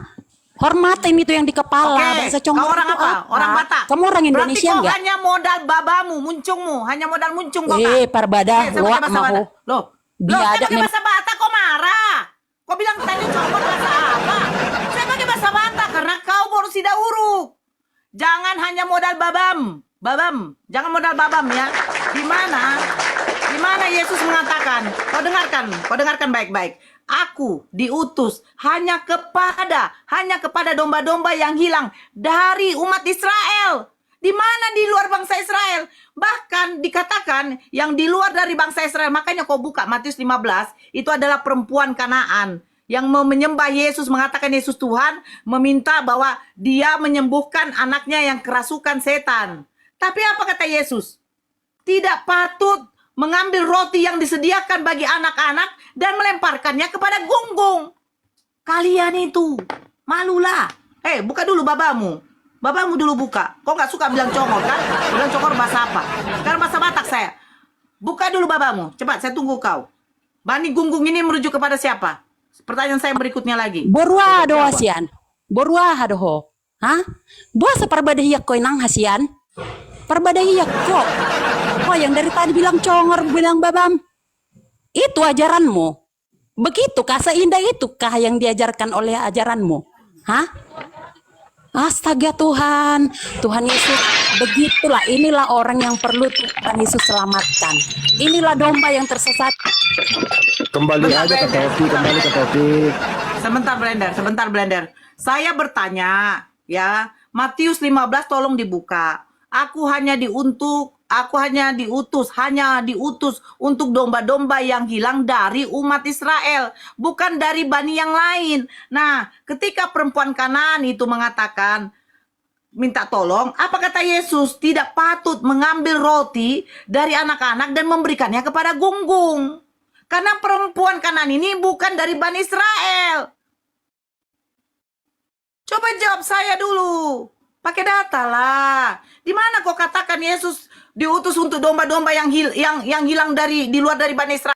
Hormatin itu yang di kepala. Oke, Bahasa congor kau orang itu apa? Orang Batak. Kamu orang Indonesia Berarti kau enggak? hanya modal babamu, muncungmu, hanya modal muncung kau, Kak. Parbadah, Saya luak pakai bahasa mahu. Batak. Loh, Biadab saya pakai mem- bahasa Batak, kau marah. Kau bilang tadi congor bahasa apa? Saya pakai bahasa Batak karena kau baru sida huruf. Jangan hanya modal babam, jangan modal babam ya. Di mana Yesus mengatakan? Kau dengarkan baik-baik. Aku diutus hanya kepada domba-domba yang hilang dari umat Israel. Di mana di luar bangsa Israel? Bahkan dikatakan yang di luar dari bangsa Israel. Makanya kau buka Matius 15, itu adalah perempuan Kanaan yang mau menyembah Yesus, mengatakan Yesus Tuhan, meminta bahwa dia menyembuhkan anaknya yang kerasukan setan. Tapi apa kata Yesus? Tidak patut mengambil roti yang disediakan bagi anak-anak dan melemparkannya kepada gunggung. Kalian itu malulah. Buka dulu babamu. Babamu dulu buka. Kau nggak suka bilang congor kan? Bilang congor bahasa apa? Sekarang bahasa Batak saya. Buka dulu babamu. Cepat, saya tunggu kau. Bani gunggung ini merujuk kepada siapa? Pertanyaan saya berikutnya lagi. Borua do hasian. Borua hadoho. Hah? Buah seperbadahiyak ko inang hasian. Perbadahiyak ko. Oh, yang dari tadi bilang congor, bilang babam. Itu ajaranmu. Begitukah, seindah itukah yang diajarkan oleh ajaranmu? Hah? Astaga Tuhan. Tuhan Yesus, begitulah. Inilah orang yang perlu Tuhan Yesus selamatkan. Inilah domba yang tersesat. Kembali aja ke topik, kembali ke topik. Sebentar Blender. Saya bertanya, ya. Matius 15 tolong dibuka. Aku hanya diutus untuk domba-domba yang hilang dari umat Israel, bukan dari bani yang lain. Nah, ketika perempuan Kanaan itu mengatakan minta tolong, apa kata Yesus? Tidak patut mengambil roti dari anak-anak dan memberikannya kepada gunggung. Karena perempuan Kanaan ini bukan dari Bani Israel. Coba jawab saya dulu. Pakai data lah. Di mana kau katakan Yesus diutus untuk domba-domba yang hilang di luar dari Bani Israel?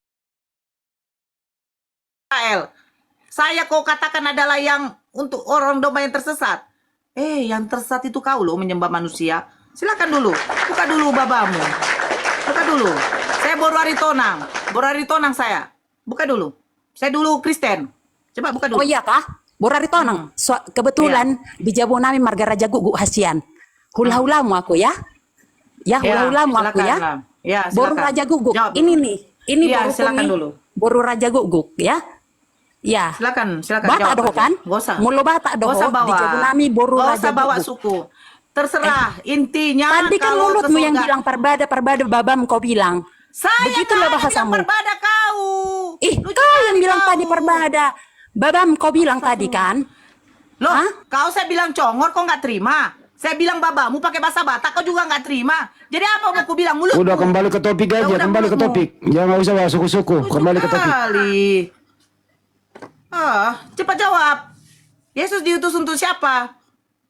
Saya kau katakan adalah yang untuk orang domba yang tersesat. Yang tersesat itu kau loh, menyembah manusia. Silakan dulu. Buka dulu babamu. Buka dulu. Saya baru hari tonang saya. Buka dulu. Saya dulu Kristen. Coba buka dulu. Oh iya kah? Borari tonang. Kebetulan di Jabo nami marga Raja Gugu hasian. Hula-hulamu aku ya. Ya, hula-hulamu aku ya. Ya, Boru silakan. Raja Guguk. Jawab Ini dulu. nih. Ini Iya, boru silakan nih. dulu. Boru Raja Guguk ya. Ya. Silakan Bata jawab doho aja. kan? Gak usah. Mulu bata doho. Gak usah bawa. Di Jabo nami boru Gak Raja usah bawa Guguk. suku. Terserah. Intinya Tadi kan kalau mulutmu ke yang surga- bilang perbada babam kau bilang. Saya Begitulah nggak ada bilang bahasamu. berbada kau. Lucu Kau yang kali bilang kau. tadi perbada. Babam kau bilang tadi kan? Loh, Hah? kau saya bilang congor, kau nggak terima. Saya bilang babamu pakai bahasa Batak, kau juga nggak terima. Jadi apa mau aku bilang mulut? Udah kembali ke topik aja, kembali ke topik. Jangan usah bawa suku-suku, kembali ke topik. Cepat jawab. Yesus diutus untuk siapa?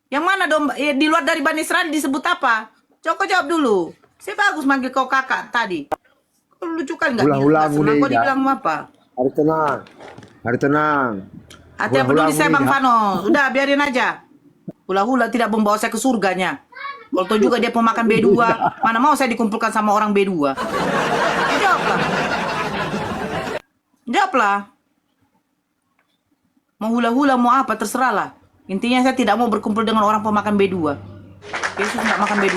Yang mana domba? Di luar dari Bani Israel disebut apa? Coba jawab dulu. Saya bagus manggil kau kakak tadi. Kau lucu kan nggak? Ulah-ulah Nggak senang mulai, kau ya. dibilang apa? Hari tenang. Hari tenang. Hati Hula-hula peduli saya mulai, Bang ya. Fano. Udah biarin aja. Hula-hula tidak membawa saya ke surganya. Kalau tahu juga dia pemakan B2. Mana mau saya dikumpulkan sama orang B2. Jawablah. Jawablah. Mau hula-hula mau apa terserah lah. Intinya saya tidak mau berkumpul dengan orang pemakan B2. Yesus nggak makan B2.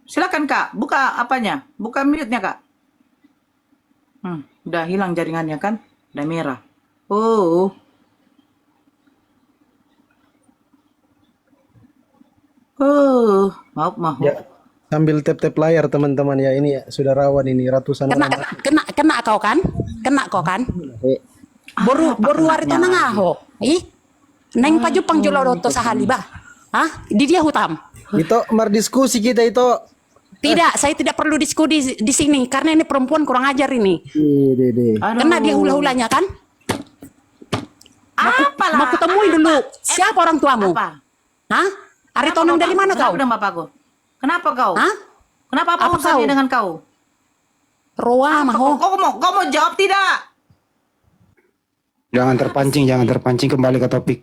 Silakan Kak, buka apanya? Buka mute-nya Kak. Udah hilang jaringannya kan? Udah merah. Oh. Maaf. Ya, sambil tap-tap layar teman-teman ya, ini ya, sudah rawan ini ratusan Kena orang. kena kau kan? Kena kau kan? Boru wari tonang aho. Neng paju pangjoloroto sahali bah. Hah? Di dia hutam. Itu mar diskusi kita itu. Tidak, saya tidak perlu diskusi di sini karena ini perempuan kurang ajar ini. Dede. Kena dia hula-hulanya kan? Apalah? Mau kutemui dulu. Siapa orang tuamu? Apa? Hah? Ari tonang dari mana kau? Kenapa bapakku? Kenapa kau? Hah? Kenapa apa Apa urusannya kau? dengan kau? Roa maho. Kau mau jawab tidak? Jangan terpancing kembali ke topik.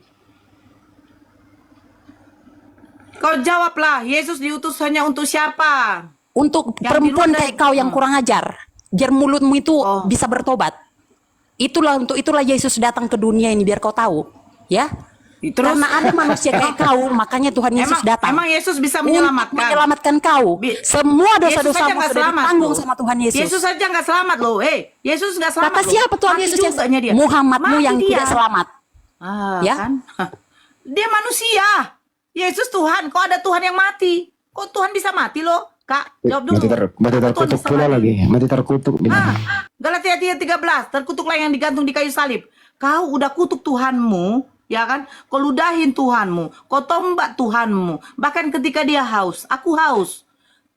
Kau jawablah, Yesus diutus hanya untuk siapa? Untuk Yang perempuan di luar kayak kau yang kurang ajar, biar mulutmu itu bisa bertobat. Itulah Yesus datang ke dunia ini biar kau tahu, ya. Terus Karena ada manusia kayak kau, makanya Tuhan Yesus datang. emang Yesus bisa Untuk menyelamatkan? menyelamatkan kau. Semua Yesus saja dosa-dosamu nggak sudah selamat ditanggung loh. sama Tuhan Yesus. Yesus saja nggak selamat loh. Yesus nggak selamat. Kata loh. siapa Tuhan Mati Yesus yang juganya dia. Muhammadmu Mati yang dia. tidak selamat? Ya? Kan? Dia manusia. Yesus Tuhan. Kok ada Tuhan yang mati? Kok Tuhan bisa mati loh? Kak, jawab dulu. Mati terkutuk pula lagi. Mati terkutuk. Galatia 3:13, terkutuklah yang digantung di kayu salib. Kau udah kutuk Tuhanmu, ya kan? Kau ludahin Tuhanmu, kau tombak Tuhanmu. Bahkan ketika dia haus, aku haus.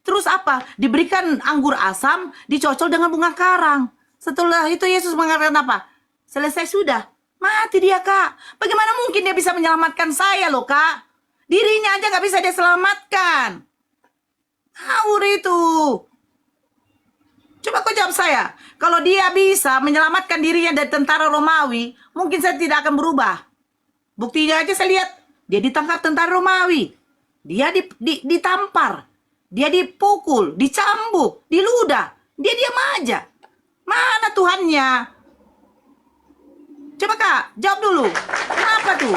Terus apa? Diberikan anggur asam, dicocol dengan bunga karang. Setelah itu Yesus mengatakan apa? Selesai sudah. Mati dia, Kak. Bagaimana mungkin dia bisa menyelamatkan saya loh, Kak? Dirinya aja nggak bisa dia selamatkan. Ngawur itu. Coba kau jawab saya. Kalau dia bisa menyelamatkan dirinya dari tentara Romawi, mungkin saya tidak akan berubah. Buktinya aja saya lihat. Dia ditangkap tentara Romawi. Dia ditampar. Dia dipukul, dicambuk, diludah. Dia diam aja. Mana Tuhannya? Coba Kak, jawab dulu. Kenapa tuh?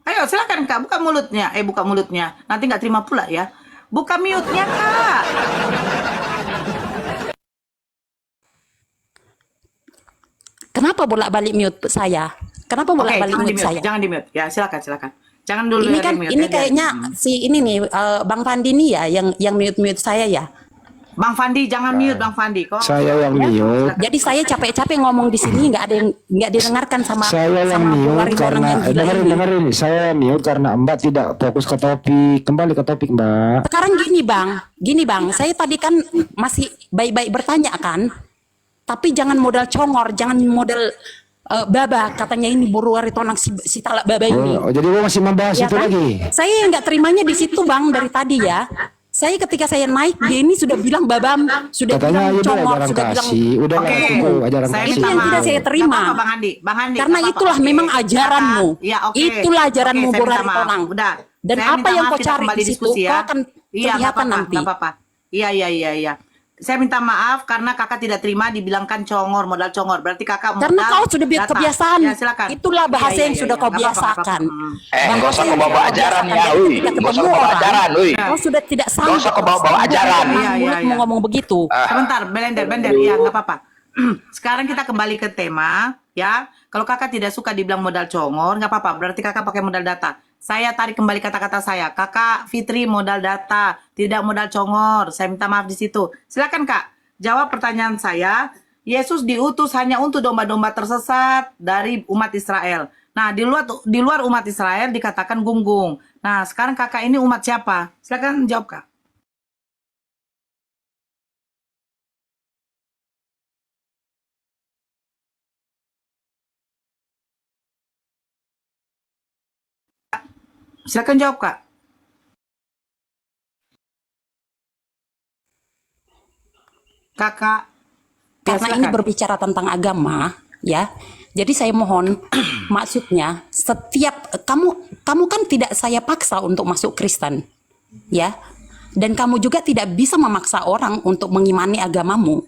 Ayo silakan Kak, buka mulutnya. Buka mulutnya. Nanti nggak terima pula ya. Buka mute-nya Kak. Kenapa bolak-balik mute saya? Kenapa bolak-balik jangan mute di-mute, saya? jangan di-mute. Ya, silakan. Jangan dulu Ini yang kan di-mute, ini ya, kayaknya si ini nih Bang Fandi nih ya yang mute saya ya. Bang Fandi, jangan mute Bang Fandi. Kok Saya yang mute. Jadi saya capek-capek ngomong di sini nggak didengarkan sama Saya yang sama mute Buari orang karena yang gila ini. dengerin. Saya mute karena Mbak tidak fokus ke topik. Kembali ke topik, Mbak. Sekarang gini bang, saya tadi kan masih baik-baik bertanya kan, tapi jangan modal congor, jangan modal baba katanya ini Buruari tonang si talak baba ini. Oh, jadi gua masih membahas Ya itu kan? lagi. Saya nggak terimanya di situ bang dari tadi ya. Saya ketika saya naik dia ini sudah bilang babam, sudah Katanya bilang itu congor, ajaran sudah bilang kasih. Udah Oke, nggak cukup ajaran saya kasih. itu minta yang maaf. tidak saya terima. Nggak apa-apa, Bang Andi. Karena nggak apa-apa. itulah Oke. memang ajaranmu. Ya, oke. Itulah ajaranmu Oke, saya Buruari minta maaf. tonang. Udah. Dan Saya apa minta yang maaf, kau kita cari kembali di situ, diskusi ya. kau akan Iya, nggak kelihatan apa-apa, nanti. nggak apa-apa. Iya. Saya minta maaf karena kakak tidak terima dibilangkan congor, modal congor. Berarti kakak modal Karena kau sudah data. kebiasaan. Ya, silakan. Itulah bahasa yang sudah kau Nggak apa-apa, nggak biasakan. apa-apa. Nggak usah Bahasa yang kebawa kau ajaran biasakan. ya, Jadi ui. ketika Nggak usah ketemu kebawa orang, ajaran, ui. kau sudah tidak Nggak sanggup. usah kebawa-bawa ajaran. Iya, Mulutmu ngomong begitu. Sebentar, Belender, ya nggak apa-apa. Sekarang kita kembali ke tema, ya. Kalau kakak tidak suka dibilang modal congor, nggak apa-apa. Berarti kakak pakai modal data. Saya tarik kembali kata-kata saya. Kakak Fitri modal data, tidak modal congor. Saya minta maaf di situ. Silakan Kak, jawab pertanyaan saya. Yesus diutus hanya untuk domba-domba tersesat dari umat Israel. Nah, di luar umat Israel dikatakan gunggung. Nah, sekarang kakak ini umat siapa? Silakan jawab Kak. Silakan jawab Kak. Kakak. Ya, Karena ini silakan. berbicara tentang agama, ya. Jadi saya mohon, maksudnya setiap kamu kan tidak saya paksa untuk masuk Kristen, ya. Dan kamu juga tidak bisa memaksa orang untuk mengimani agamamu.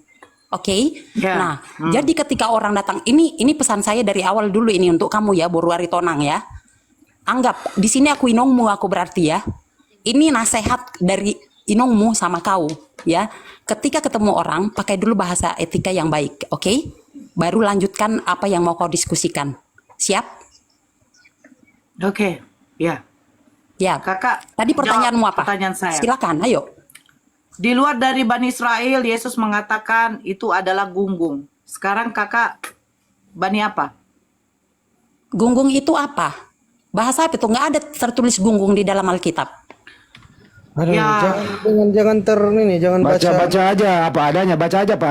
Oke? Ya. Nah, jadi ketika orang datang, ini pesan saya dari awal dulu ini untuk kamu ya, Buruari Tonang ya. Anggap di sini aku inongmu aku berarti ya. Ini nasihat dari inongmu sama kau ya. Ketika ketemu orang, pakai dulu bahasa etika yang baik, oke? Baru lanjutkan apa yang mau kau diskusikan. Siap? Oke, ya. Ya. Kakak, Tadi pertanyaanmu jawab apa? pertanyaan saya. Silakan, ayo. Di luar dari Bani Israel, Yesus mengatakan itu adalah gunggung. Sekarang kakak, Bani apa? Gunggung itu apa? Bahasa apa itu? Nggak ada tertulis gunggung di dalam Alkitab. Aduh, Ya. jangan jangan Baca aja apa adanya. Baca aja apa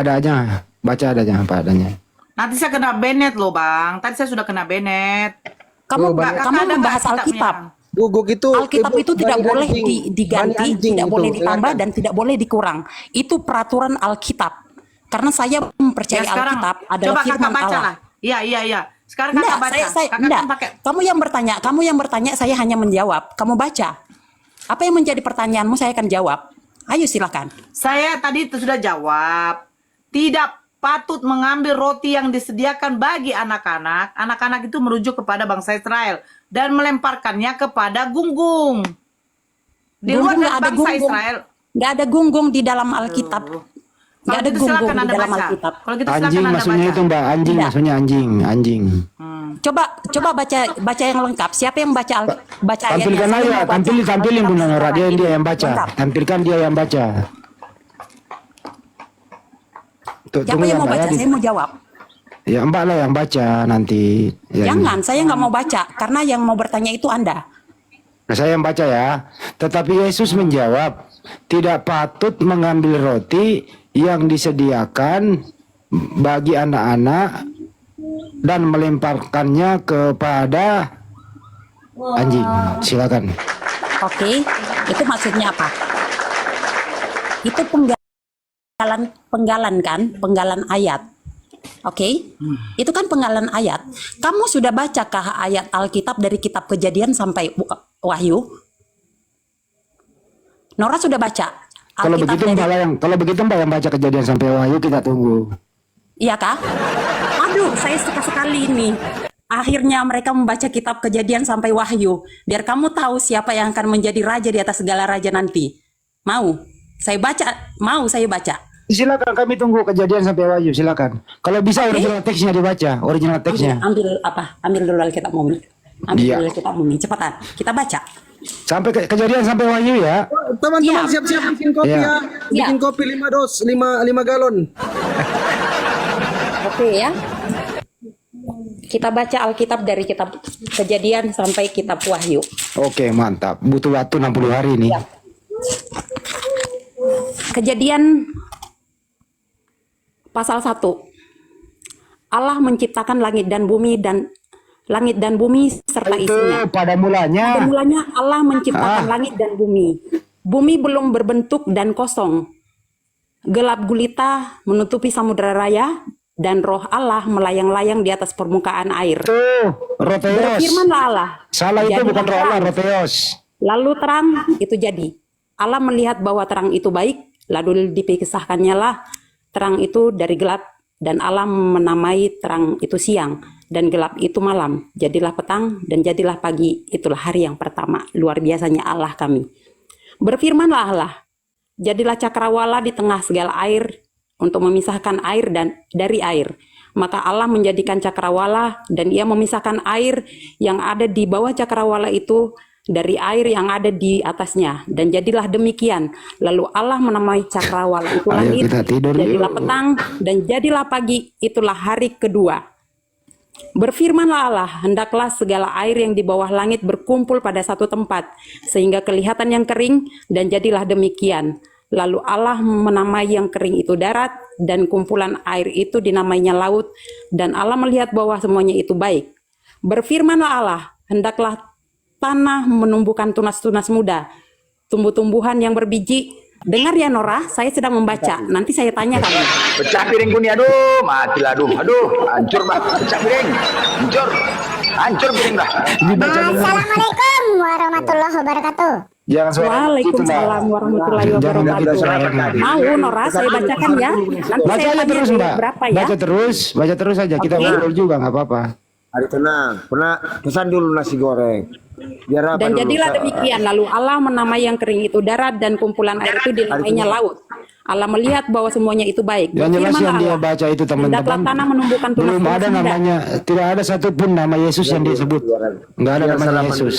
adanya. Nanti saya kena Bennett loh bang. Tadi saya sudah kena Bennett. Kamu Kakak kamu ada nggak membahas kitabnya? Alkitab. Guguk itu Alkitab itu tidak bani boleh anjing. Bani diganti, anjing tidak itu, boleh ditambah silakan. dan tidak boleh dikurang. Itu peraturan Alkitab. Karena saya mempercayai Ya sekarang Alkitab adalah coba kakak firman baca Allah. lah. Iya. Sekarang Enggak, kakak baca. Kakak enggak. kan pakai. Kamu yang bertanya, saya hanya menjawab. Kamu baca. Apa yang menjadi pertanyaanmu, saya akan jawab. Ayo silakan. Saya tadi itu sudah jawab. Tidak patut mengambil roti yang disediakan bagi anak-anak. Anak-anak itu merujuk kepada bangsa Israel dan melemparkannya kepada gunggung. Di luar Gunggung dari nggak ada bangsa gunggung. Israel. Nggak ada gunggung di dalam Alkitab. Nggak Kalau ada gitu gunggung silakan di Anda dalam baca. Alkitab. Kalau gitu Anjing silakan Anda maksudnya baca. itu Mbak, anjing Tidak. maksudnya anjing. Coba baca yang lengkap. Siapa yang baca baca ayatnya? Tampilkan Saya aja, mau baca tampilin Alkitab Bunda Nora, secara dia ini. yang baca. Lengkap. Tampilkan dia yang baca. Tuh, Siapa tunggu yang ya, mau Mbak, baca? ya. Saya mau jawab. Ya Mbak lah yang baca nanti. Ya, Jangan, saya nggak mau baca karena yang mau bertanya itu Anda. Nah, saya yang baca ya. Tetapi Yesus menjawab, tidak patut mengambil roti yang disediakan bagi anak-anak dan melemparkannya kepada anjing. Silakan. Oke, itu maksudnya apa? Itu penggalan kan, penggalan ayat. Oke, itu kan penggalan ayat. Kamu sudah bacakah ayat Alkitab dari kitab Kejadian sampai Wahyu? Nora sudah baca Kalau begitu Mbak yang baca Kejadian sampai Wahyu, kita tunggu. Iya kah? Aduh, saya suka sekali ini. Akhirnya mereka membaca kitab Kejadian sampai Wahyu. Biar kamu tahu siapa yang akan menjadi raja di atas segala raja nanti. Mau? Saya baca. Silakan, kami tunggu Kejadian sampai Wahyu, silakan. Kalau bisa original teksnya dibaca, original teksnya. Ambil dulu Alkitab Mumi. Iya. Dulu Alkitab Mumi. Cepatan, kita baca. Sampai Kejadian sampai Wahyu ya. Teman-teman Iya. siap-siap bikin kopi Iya. ya. Bikin Iya. kopi 5 dos, 5 galon. Oke ya. Kita baca Alkitab dari kitab Kejadian sampai kitab Wahyu. Oke, mantap. Butuh waktu 60 hari ini. Iya. Kejadian pasal 1. Allah menciptakan langit dan bumi serta isinya. Itu pada mulanya. Pada mulanya Allah menciptakan langit dan bumi. Bumi belum berbentuk dan kosong. Gelap gulita menutupi samudera raya dan roh Allah melayang-layang di atas permukaan air. Tuh, Roteos. Berfirmanlah Allah. Salah itu Jadilah bukan roh Allah, terang. Roteos. Lalu terang itu jadi. Allah melihat bahwa terang itu baik, lalu dipisahkannya lah terang itu dari gelap, dan Allah menamai terang itu siang, dan gelap itu malam. Jadilah petang, dan jadilah pagi. Itulah hari yang pertama. Luar biasanya Allah kami. Berfirmanlah Allah, jadilah cakrawala di tengah segala air untuk memisahkan air dan dari air. Maka Allah menjadikan cakrawala, dan ia memisahkan air yang ada di bawah cakrawala itu dari air yang ada di atasnya, dan jadilah demikian. Lalu Allah menamai cakrawala itu Ayo langit, kita tidur jadilah yuk. petang, dan jadilah pagi. Itulah hari kedua. Berfirmanlah Allah, hendaklah segala air yang di bawah langit berkumpul pada satu tempat, sehingga kelihatan yang kering, dan jadilah demikian. Lalu Allah menamai yang kering itu darat, dan kumpulan air itu dinamainya laut, dan Allah melihat bahwa semuanya itu baik. Berfirmanlah Allah, hendaklah tanah menumbuhkan tunas-tunas muda, tumbuh-tumbuhan yang berbiji. Dengar ya Nora, saya sedang membaca. Nanti saya tanya kamu. Pecah piringku nih, aduh, matilah, aduh, hancur bah, pecah piring, hancur piring bah. Assalamualaikum warahmatullahi wabarakatuh. Jangan suara Waalaikumsalam warahmatullahi Jangan begitu wabarakatuh. suaranya. Mau Nora, saya bacakan ya. Nanti Baca saya aja tanya terus, di Mbak. berapa ya. Baca terus aja. Kita Oke. ngobrol juga, nggak apa-apa. Hari tenang. Pernah pesan dulu nasi goreng. Biar apa Dan dulu? jadilah demikian. Lalu Allah menamai yang kering itu darat, dan kumpulan air itu dinamainya laut. Allah melihat bahwa semuanya itu baik. Yang jelas yang Berfirmanlah dia Allah, baca itu hendaklah teman-teman. tanah menumbuhkan Belum tunas-tunas ada muda. namanya, tidak ada satupun nama Yesus yang disebut. Nggak ada namanya Yesus.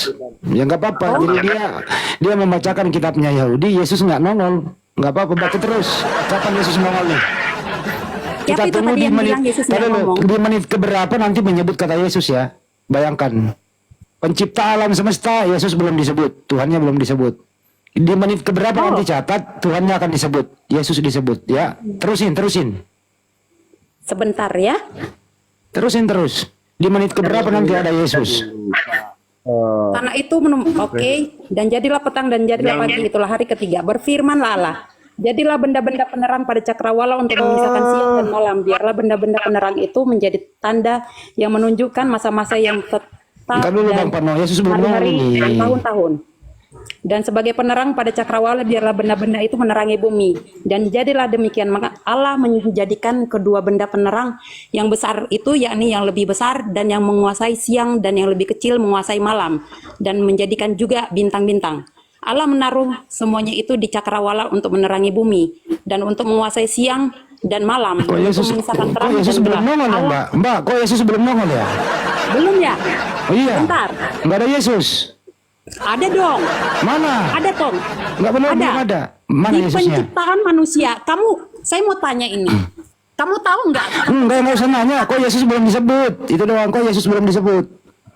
Ya nggak apa-apa. Jadi dia membacakan kitabnya Yahudi, Yesus nggak nongol. Nggak apa-apa, baca terus. Kapan Yesus nongol nih? Siapa itu tadi yang bilang Yesus nggak ngomong? Di menit keberapa nanti menyebut kata Yesus ya. Bayangkan. Pencipta alam semesta, Yesus belum disebut. Tuhannya belum disebut. Di menit keberapa nanti catat, Tuhannya akan disebut. Yesus disebut. Ya, terusin. Sebentar ya. Terusin terus. Di menit keberapa nanti ada Yesus. Karena itu oke, dan jadilah petang dan jadilah pagi, itulah hari ketiga. Berfirmanlah Allah, jadilah benda-benda penerang pada cakrawala untuk memisahkan siang dan malam. Biarlah benda-benda penerang itu menjadi tanda yang menunjukkan masa-masa yang tetap Kan dulu Bang Parno, Yesus belum nongol hari-hari ini. dan tahun-tahun. Dan sebagai penerang pada cakrawala, biarlah benda-benda itu menerangi bumi. Dan jadilah demikian. Maka Allah menjadikan kedua benda penerang yang besar itu, yakni yang lebih besar dan yang menguasai siang, dan yang lebih kecil menguasai malam, dan menjadikan juga bintang-bintang. Allah menaruh semuanya itu di cakrawala untuk menerangi bumi dan untuk menguasai siang dan malam, Kok untuk Yesus, memisahkan kok terang Yesus dan belum gelap. nongol ya Allah- Mbak? Mbak, kok Yesus belum nongol ya? Belum ya? Oh iya. Bentar. Nggak ada Yesus. Ada dong. Mana? Ada dong. Nggak benar, belum ada. Mana Di Yesusnya? penciptaan manusia. Saya mau tanya ini. Kamu tahu nggak? Nggak usah nanya. Kok Yesus belum disebut? Itu doang. Kok Yesus belum disebut?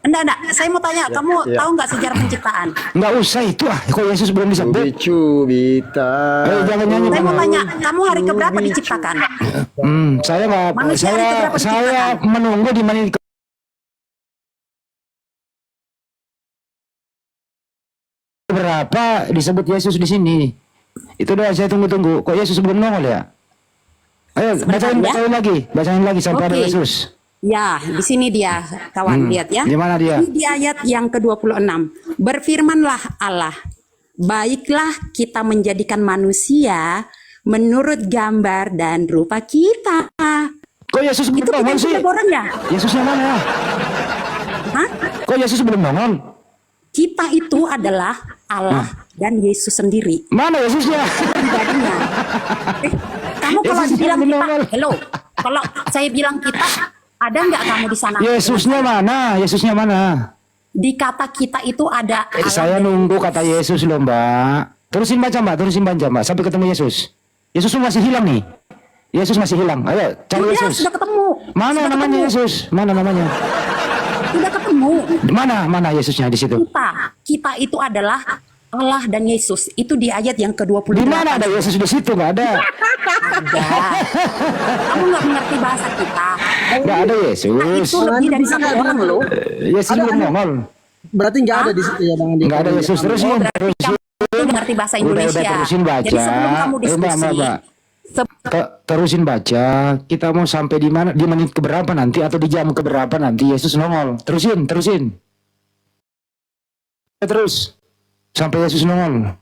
Enggak. Saya mau tanya, kamu tahu nggak sejarah penciptaan? Nggak usah itu ah. Kok Yesus belum disebut? Cubita. Jangan nyanyi. Saya mau Bang. tanya, kamu hari keberapa diciptakan? Saya nggak. Manusia hari keberapa Saya diciptakan? menunggu di menit berapa disebut Yesus di sini. Itu doang saya tunggu-tunggu. Kok Yesus belum nongol ya? Ayo Sebentar, bacain lagi sampai ada Oke. Yesus. Ya, di sini dia, kawan, lihat ya. Di mana dia? Ini di ayat yang ke-26. Berfirmanlah Allah, baiklah kita menjadikan manusia menurut gambar dan rupa kita. Kok Yesus belum Itu nongol bukan sih? tiga orang ya? Yesusnya mana? Hah? Kok Yesus belum nongol? Kita itu adalah Allah dan Yesus sendiri. Mana Yesusnya? Pribadinya. Kamu kalau Yesus bilang belum kita, nongol. hello, kalau saya bilang kita, ada nggak kamu di sana? Yesusnya mana? Yesusnya mana? Di kata kita itu ada Allah Saya dan- nunggu kata Yesus loh Mbak. Terusin baca Mbak, sampai ketemu Yesus. Yesus masih hilang nih. Yesus masih hilang. Ayo cari Sudah, Yesus. sudah ketemu. Mana Sudah namanya ketemu. Yesus? Mana namanya? Sudah ketemu. Mana Yesusnya di situ? Kita itu adalah Allah dan Yesus. Itu di ayat yang ke-28. Di mana ada Yesus di situ? Nggak ada. Ada. Kamu nggak mengerti bahasa kita. Nggak ada Yesus. Kita itu lebih dari satu orang loh. Yesus belum nongol. Berarti nggak ada di situ ya Bang Andi. Nggak ada Yesus. Terusin. Berarti kamu itu mengerti bahasa Indonesia. terusin baca. Jadi sebelum kamu diskusi, Mbak. Terusin baca. Kita mau sampai di mana? Di menit keberapa nanti atau di jam keberapa nanti Yesus nongol? Terusin. Terus sampai Yesus nongol.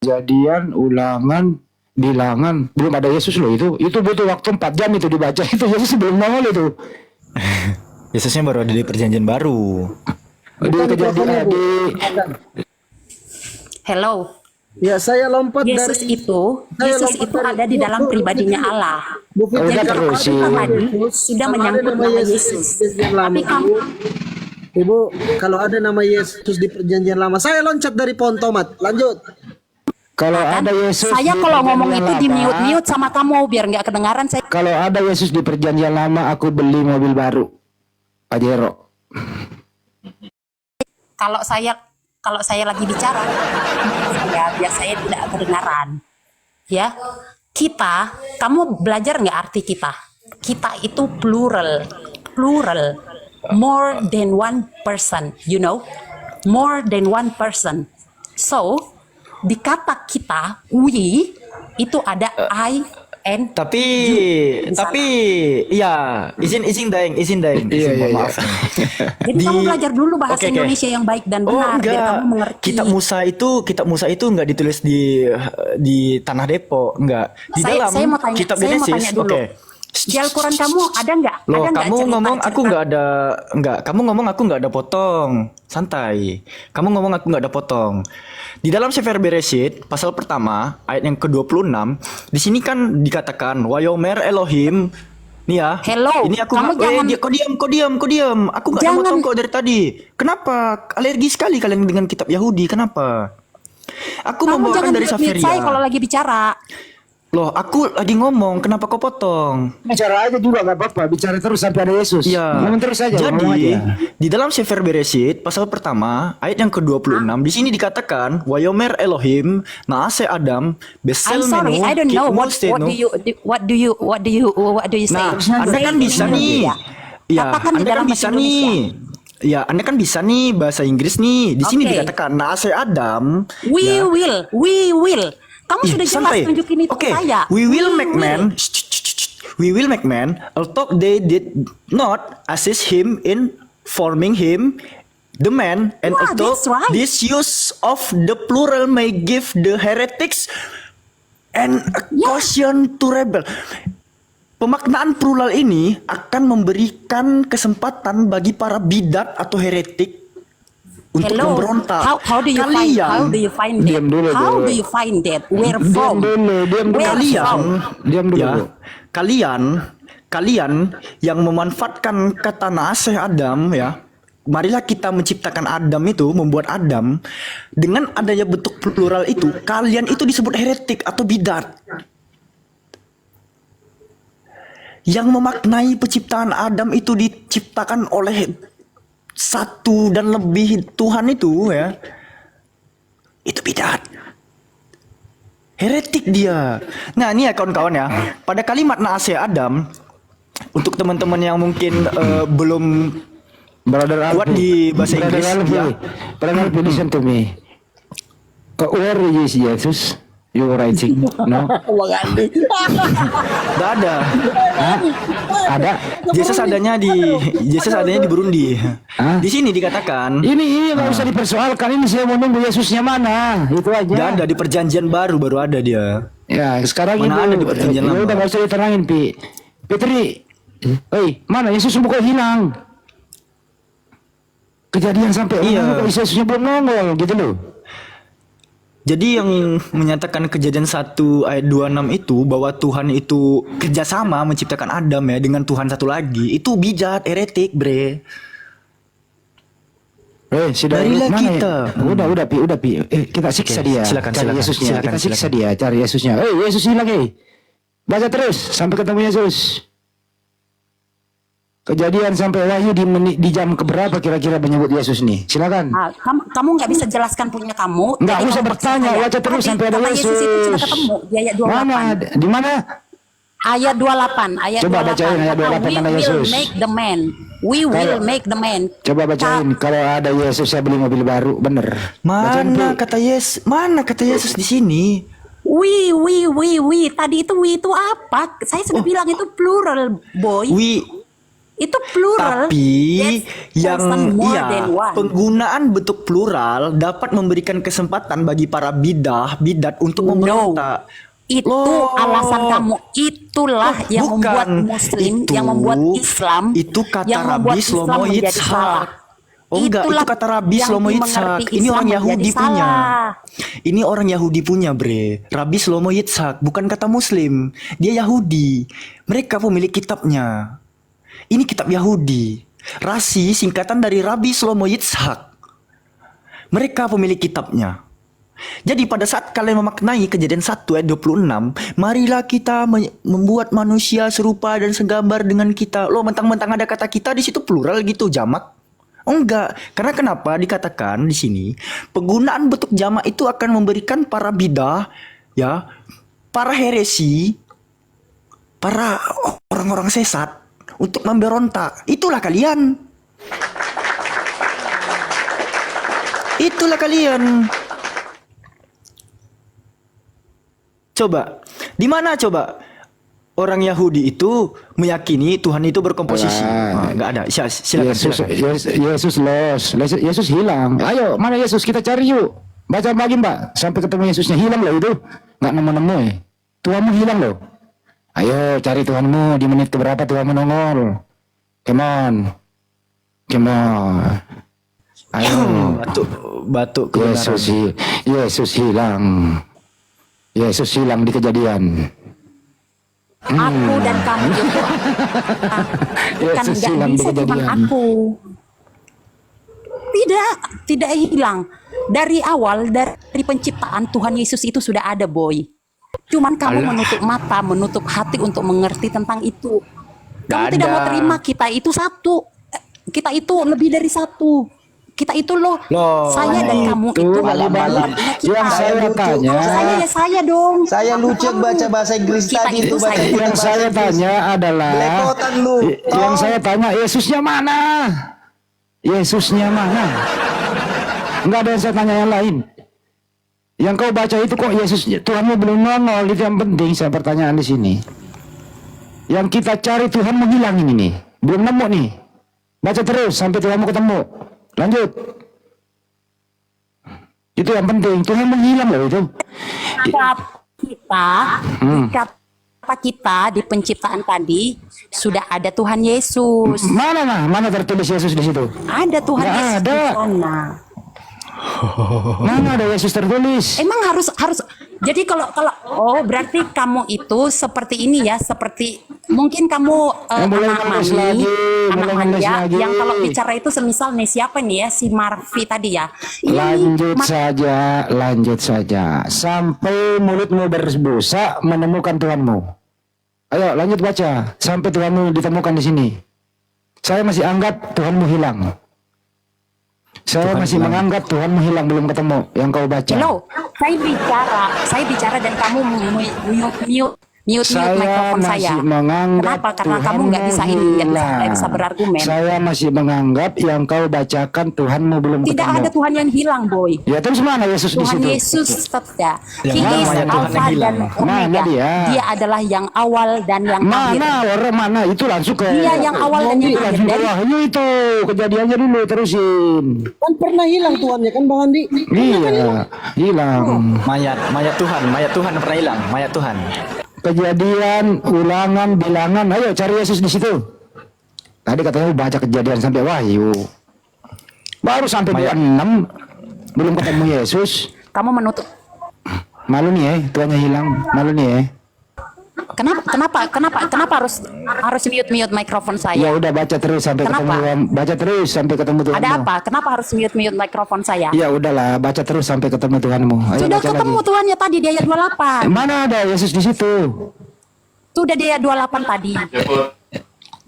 Kejadian, ulangan, bilangan, belum ada Yesus loh itu. Itu butuh waktu 4 jam itu dibaca. Itu Yesus belum nongol itu. Yesusnya baru ada di perjanjian baru. Di kejadian di hello. Ya saya lompat Yesus dari itu lompat ada di dalam pribadinya Allah. Bu Fitri. Jadi kalau terusin. kita tadi sudah Kalau menyangkut ada nama nama Yesus Yesus. di perjanjian lama, Tapi kamu Ibu, kalau ada nama Yesus di perjanjian lama, saya loncat dari pohon tomat. Lanjut. kalau kan? ada Yesus Saya di kalau ngomong perjanjian itu di lama, mute sama kamu biar nggak kedengaran saya. kalau ada Yesus di perjanjian lama, aku beli mobil baru. Pajero. Kalau saya lagi bicara, biar saya tidak kedengaran. Ya, kamu belajar nggak arti kita? Kita itu plural, more than one person, you know, more than one person. So, di kata kita, we, itu ada I and Tapi you. iya, izin daeng. Iya. Maaf. Jadi kamu belajar dulu bahasa Oke. Indonesia yang baik dan Oh benar biar enggak, kamu mengerti. kitab Musa itu enggak ditulis di tanah Depok, enggak. Di Saya dalam mau tanya, kitab saya mau Genesis. tanya dulu. Oke. Di Al-Quran kamu ada nggak? Loh, Ada nggak kamu cerita- ngomong aku cerita- nggak ada, nggak. Kamu ngomong aku nggak ada potong, santai. Kamu ngomong aku nggak ada potong. Di dalam Sefer Bereshit pasal pertama ayat yang ke-26 di sini kan dikatakan Wayomer Elohim. Nih ya. Hello, Ini aku kamu jangan- kau diam. Aku nggak ada Jangan. potong kok dari tadi. Kenapa? Alergi sekali kalian dengan kitab Yahudi. Kenapa? Aku Kamu membawakan jangan dari mute Saferia. saya kalau lagi bicara. Loh, aku lagi ngomong. Kenapa kau potong? Bicara aja juga nggak apa-apa. Bicara terus sampai ada Yesus. Iya. Ngomong terus aja. ngomong Jadi aja. di dalam Sefer Bereshit pasal pertama ayat yang ke-26 di sini dikatakan Wayomer Elohim naase Adam besel I'm sorry, I don't know what do you say? Nah, Anda kan bisa nih. Ya, Katakan di Anda dalam kan bahasa bisa nih. Ya, Anda kan bisa nih bahasa Inggris nih. Di sini Oke. dikatakan nase Adam. We ya. will. Kamu sudah jelas Santai. tunjukin itu Oke, ke saya. we will make man. We will make man. Although they did not assist him in forming him, the man, and Yeah, although that's right. this use of the plural may give the heretics and a caution to rebel. Pemaknaan plural ini akan memberikan kesempatan bagi para bidat atau heretik untuk Hello. memberontak. How do you find? How do you find that? Diam dulu, How Bu. do you find that? Where Diam from? dulu, diam dulu. Where Kalian, from? Diam dulu, ya, Bu. kalian yang memanfaatkan kata naseh Adam, ya, marilah kita menciptakan Adam itu, membuat Adam dengan adanya bentuk plural itu, kalian itu disebut heretik atau bidat. Yang memaknai penciptaan Adam itu diciptakan oleh satu dan lebih Tuhan itu, ya, itu bidat. Heretik dia. Nah, ini ya kawan-kawan ya. Pada kalimat nase Adam, untuk teman-teman yang mungkin belum Brother kuat Alfi. di bahasa Brother Inggris, Alfi. ya. Brother Alfi, listen to me. Where is Jesus? You writing? No? Gak ada. Hah? Ada? Yesus adanya di Burundi. Hah? Di sini dikatakan Ini nggak usah dipersoalkan. Ini saya mau nunggu Yesusnya mana? Itu aja. gak ada di perjanjian baru ada dia. Ya, sekarang Mana ada di perjanjian ya lama? udah nggak usah diterangin, Pi. Petri, mana Yesus kok hilang? Kejadian sampai Iya. kok Yesusnya belum nongol gitu loh. Jadi yang menyatakan kejadian 1 ayat 26 itu bahwa Tuhan itu kerjasama menciptakan Adam ya dengan Tuhan satu lagi, itu bijak, heretik, bre. Sudah Marilah mana kita. Ya? Udah Pi. Kita siksa Oke, dia. silakan, Cari silakan, Yesusnya. silakan, Kita siksa silakan. dia, cari Yesusnya. Yesus hilang, Baca terus sampai ketemu Yesus. Kejadian sampai Wahyu di jam keberapa kira-kira menyebut Yesus nih? Silakan. Ah, kamu nggak bisa jelaskan punya kamu. Nggak Jadi usah kamu bertanya, percaya. baca terus Tapi sampai ada kata Yesus itu sudah Yesus. ketemu di ayat 28. Mana? Di mana? Ayat 28. Ayat Coba 28. bacain ayat 28 We mana will Yesus. make the man. We will make the man. Coba bacain. Kalau ada Yesus saya beli mobil baru, bener. Bacain, Mana Pi. kata Yesus? Mana kata Yesus di sini? We. Tadi itu we itu apa? Saya sudah bilang itu plural, boy. Itu plural. Tapi That's yang person more than one. penggunaan bentuk plural dapat memberikan kesempatan bagi para bidat untuk memberontak. Itu Loh. alasan kamu. Itulah yang Bukan. membuat Muslim, Itu- yang membuat Islam, itu kata yang membuat Rabbi Islam Shlomo menjadi Yitzhak. salah. Oh enggak, itu Itulah kata Rabbi yang Shlomo dimengerti Yitzhak. Ini Islam orang menjadi Yahudi punya. salah. Ini orang Yahudi punya, bre. Rabbi Shlomo Yitzhak, bukan kata Muslim. Dia Yahudi. Mereka pemilik kitabnya. Ini kitab Yahudi. Rasi singkatan dari Rabbi Shlomo Yitzhak. Mereka pemilik kitabnya. Jadi pada saat kalian memaknai kejadian 1 ayat 26, marilah kita membuat manusia serupa dan segambar dengan kita. Loh, mentang-mentang ada kata kita di situ plural gitu, jamak. Oh enggak, karena kenapa dikatakan di sini penggunaan bentuk jamak itu akan memberikan para bidah, ya, para heresi, para orang-orang sesat untuk memberontak. Itulah kalian. Itulah kalian. Coba, di mana coba orang Yahudi itu meyakini Tuhan itu berkomposisi? Nggak ada. Silakan. Yesus hilang. Ayo, mana Yesus? Kita cari yuk. Baca lagi, Mbak. Sampai ketemu Yesusnya. Hilang loh itu. Nggak nemu-nemu ya. Tuhanmu hilang loh. Ayo cari Tuhanmu. Di menit keberapa Tuhanmu nongol? Come on. Ayo. Batuk kebenaran. Yesus hilang. Yesus hilang di kejadian. Aku dan kamu juga. Bukan Yesus nggak hilang di bisa cuma kejadian. aku. Tidak hilang. Dari awal, dari penciptaan Tuhan Yesus itu sudah ada, boy. Cuman kamu menutup mata, menutup hati untuk mengerti tentang itu. Kamu tidak mau terima kita itu satu. Kita itu lebih dari satu. Kita itu loh, saya dan kamu itu malam-malam. Yang saya tanya, saya dong. Saya lucu baca bahasa Inggris Kita tadi itu itu baca saya. kita yang bahasa saya Inggris. tanya adalah Belepotan lu. yang saya tanya Yesusnya mana? Yesusnya mana? Enggak ada yang saya tanya yang lain. Yang kau baca itu kok Yesus Tuhanmu belum nongol, itu yang penting saya pertanyaan di sini. Yang kita cari Tuhan menghilang ini nih, belum nemu nih. Baca terus sampai Tuhanmu ketemu. Lanjut. Itu yang penting, Tuhan menghilang loh itu. Kata kita di penciptaan tadi sudah ada Tuhan Yesus. Mana tertulis Yesus di situ? Ada Tuhan Nggak Yesus ada. di sana. Mana ada Yesus tertulis? Emang harus jadi kalau berarti kamu itu seperti ini ya, seperti mungkin kamu Mulai anak ngeles Mami, lagi, anak mulai Mami ngeles ya, lagi. yang kalau bicara itu semisal nih siapa nih ya, si Marvi tadi ya. Lanjut saja. Sampai mulutmu berbusa menemukan Tuhanmu. Ayo lanjut baca. Sampai Tuhanmu ditemukan di sini. Saya masih anggap Tuhanmu hilang. Saya masih menganggap Tuhanmu hilang, belum ketemu. Yang kau baca. Hello, saya bicara dan kamu mute Saya mikrofon masih saya. menganggap Kenapa? Karena kamu Tuhanmu nggak bisa ini, nggak hilang. bisa berargumen. Saya masih menganggap yang kau bacakan Tuhanmu belum Tidak ketemu. ada Tuhan yang hilang, boy. Ya terus mana Yesus di Tuhan situ? Yesus tetap. Yang He mana is Tuhan yang Alpha hilang? dan Omega. Mana dia? Dia adalah yang awal dan yang akhir. Mana itu langsung ke Dia yang awal dan yang akhir. langsung ke Dari- Wahyu itu kejadiannya dulu terusin. Kan pernah hilang Tuhannya kan Bang Andi? Iya, hilang. Mayat Tuhan pernah hilang, mayat Tuhan. Kejadian, ulangan, bilangan. Ayo cari Yesus di situ. Tadi katanya baca kejadian sampai Wahyu. Baru sampai 26 belum ketemu Yesus. Kamu menutup. Malu nih Tuhannya hilang. Malu nih Kenapa harus mute mikrofon Ya saya? udah baca terus sampai Kenapa? ketemu Tuhanmu. Ada apa? Kenapa harus mute mikrofon saya? Ya udahlah, baca terus sampai ketemu Tuhanmu. Ayo Sudah baca ketemu lagi. Tuhannya tadi di ayat 28. Mana ada Yesus di situ? Sudah di ayat 28 tadi.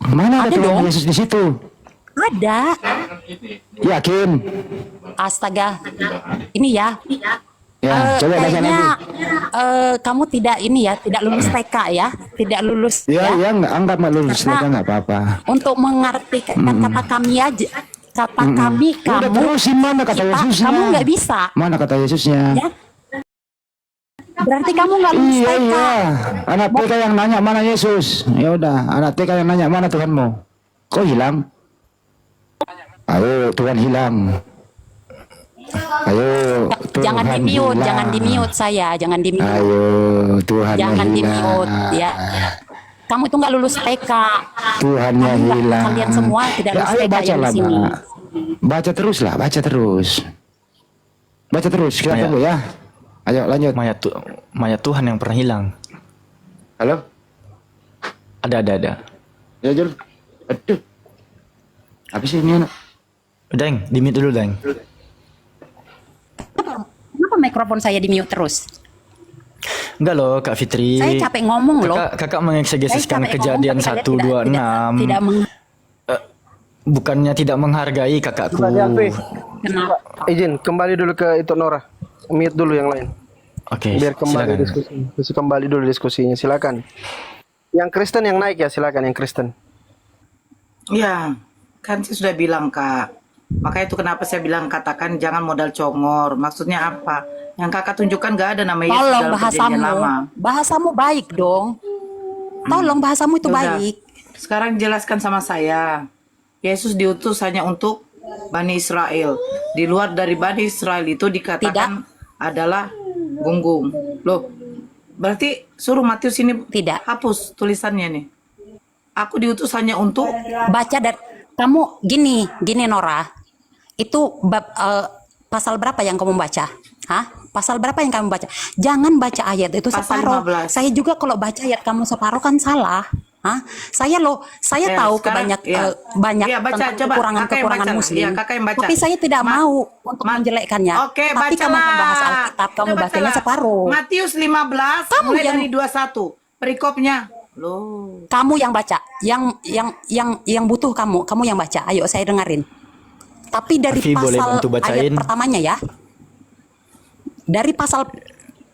Mana ada Ada Tuhan dong. Yesus di situ? Ada. Yakin? Astaga. Ini ya. Ya, coba baca Kayaknya lagi. kamu tidak lulus TK ya, tidak lulus Ya, ya. anggap lulus, Karena- nggak apa-apa. Untuk mengerti kata kami aja, kata kami Udah kamu, terusin mana kata kita, Yesusnya? kamu nggak bisa, Mana kata Yesusnya? ya. Berarti kamu nggak lulus Iya, TK. iya. Anak TK yang nanya mana Yesus? Ya udah, anak TK yang nanya mana Tuhanmu? Kok hilang? Ayo, Tuhan hilang. Ayo, Jangan Tuhan di mute, hilang. jangan di mute saya, jangan di mute, Ayo, Tuhan jangan di hilang. mute ya. Kamu itu nggak lulus TK. Tuhannya Kamu nggak- hilang. Kalian semua tidak Ya, lulus ayo TK baca yang lah, di sini. Mbak. Baca terus lah, baca terus. Baca terus, kita Ayo. tunggu ya. Ayo lanjut. Mayat Tuhan yang pernah hilang. Halo? Ada. Ya, Jul. Aduh. Apa sih ini anak? Deng, di mute dulu, Deng. Kenapa mikrofon saya di mute terus? Enggak loh, Kak Fitri. Saya capek ngomong loh. Kakak mengeksegesikan Saya capek kejadian ngomong, tapi 1, 2, kalian 6. tidak Bukannya tidak menghargai kakakku. kenapa? Izin kembali dulu ke itu Nora. Mute dulu yang lain. Oke, Biar kembali silakan. diskusi. Kembali dulu diskusinya. Silakan. Yang Kristen yang naik ya, silakan yang Kristen. Ya, kan saya sudah bilang Kak. Makanya itu kenapa saya bilang katakan jangan modal congor. Maksudnya apa? Yang Kakak tunjukkan gak ada nama Yesus Tolong dalam perjanjian lama. bahasamu baik dong. Tolong bahasamu itu Sudah. baik. Sekarang jelaskan sama saya. Yesus diutus hanya untuk Bani Israel. Di luar dari Bani Israel itu dikatakan adalah gunggung. Loh, berarti suruh Matius ini Tidak. hapus tulisannya nih. Aku diutus hanya untuk Baca dari kamu gini Nora. Itu pasal berapa yang kamu baca? Hah? Pasal berapa yang kamu baca? Jangan baca ayat itu Pasal separuh. 15. Saya juga kalau baca ayat kamu separuh kan salah. Hah? Saya Ya, tahu sekarang, banyak ya, baca, tentang coba, kekurangan-kekurangan kakak yang baca. muslim. Ya, kakak yang baca. Tapi saya tidak mau untuk menjelekkannya. Oke, Tapi kamu bacalah. membahas Alkitab, kamu Udah bacanya bacalah. separuh. Matius 15 Kamu mulai yang- dari 21. Perikopnya. Loh. Kamu yang baca, yang butuh kamu yang baca. Ayo saya dengerin. Tapi dari Arfi, boleh pasal bantu bacain? ayat pertamanya ya. Dari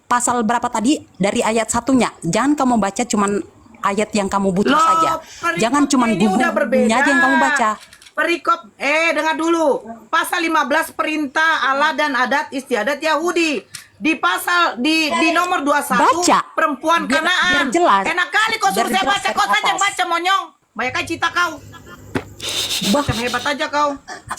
pasal berapa tadi? Dari ayat satunya. Jangan kamu baca cuman ayat yang kamu butuh Loh, saja. perikopnya Jangan cuman ini udah berbeda. aja yang kamu baca. perikop dengar dulu. Pasal 15 perintah Allah dan adat istiadat Yahudi. Di pasal di nomor 21 Baca. perempuan Biar Kanaan. jelas. Enak kali kau suruh Biar saya baca, jelas kau saja atas. baca monyong. Banyak cita kau. Macam hebat aja kau.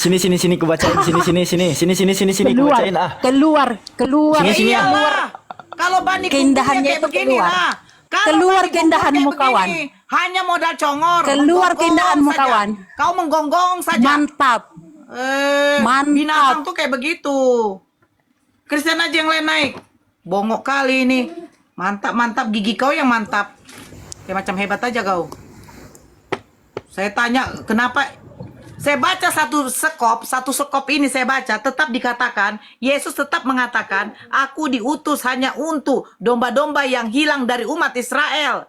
Sini ku bacain, sini ku Keluar, bacain ah. keluar, keluar. Sini, Iya ah. lah. Kalau Bani Keindahannya kayak itu begini keluar. lah. Kalau Keluar Bani keindahanmu, kayak begini, kawan. Hanya modal congor. Keluar menggonggong keindahanmu, saja. kawan. Kau menggonggong saja. Mantap. Mantap. Binatang tuh kayak begitu. Kristen aja yang lain naik. Bongok kali ini. Mantap, gigi kau yang mantap. Kayak macam hebat aja kau. Saya tanya kenapa. Saya baca satu sekop ini saya baca tetap dikatakan Yesus tetap mengatakan aku diutus hanya untuk domba-domba yang hilang dari umat Israel.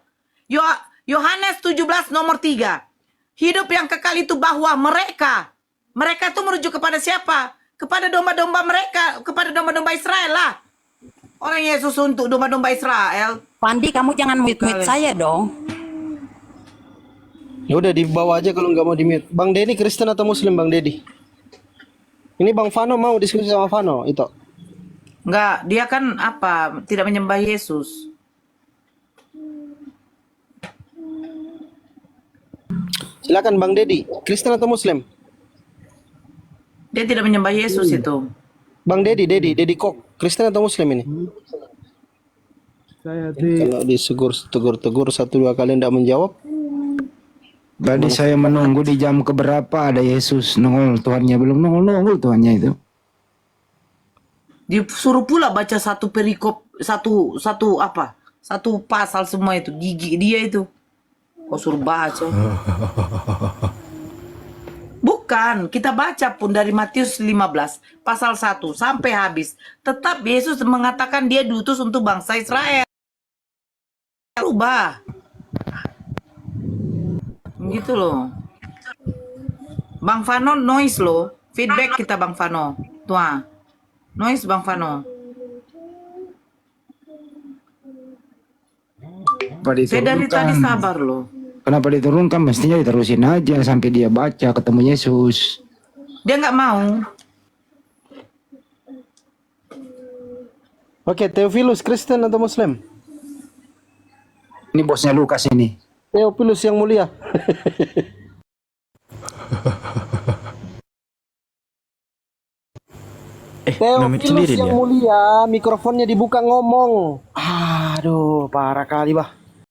Yohanes 17 nomor 3. Hidup yang kekal itu bahwa mereka itu merujuk kepada siapa? Kepada domba-domba mereka, kepada domba-domba Israel lah. Orang Yesus untuk domba-domba Israel. Pandi, kamu jangan mute-mute saya dong. Ya udah dibawa aja kalau nggak mau di-mute. Bang Dedi Kristen atau Muslim Bang Dedi? Ini Bang Vano mau diskusi sama Vano itu. Enggak, dia kan apa? Tidak menyembah Yesus. Silakan Bang Dedi, Kristen atau Muslim? Dia tidak menyembah Yesus itu. Bang Dedi Kok, Kristen atau Muslim ini? Kalau tegur 1-2 kali tidak menjawab. Tadi saya menunggu di jam keberapa ada Yesus nongol, Tuhannya belum nongol Tuhannya itu. Disuruh pula baca satu perikop, satu pasal semua itu, gigi dia itu. Kau suruh baca. Bukan, kita baca pun dari Matius 15 pasal 1 sampai habis. Tetap Yesus mengatakan dia diutus untuk bangsa Israel. Rubah. Gitu loh. Bang Fano noise loh. Feedback kita Bang Fano. Tuh. Noise Bang Fano. Saya dari tadi sabar loh. Kenapa diturunkan? Mestinya diterusin aja sampai dia baca ketemu Yesus. Dia nggak mau. Oke, Theophilus Kristen atau Muslim? Ini bosnya Lukas ini. Theophilus yang mulia. Nge-mute sendiri Theophilus yang dia. mulia, mikrofonnya dibuka ngomong. Aduh, parah kali bah.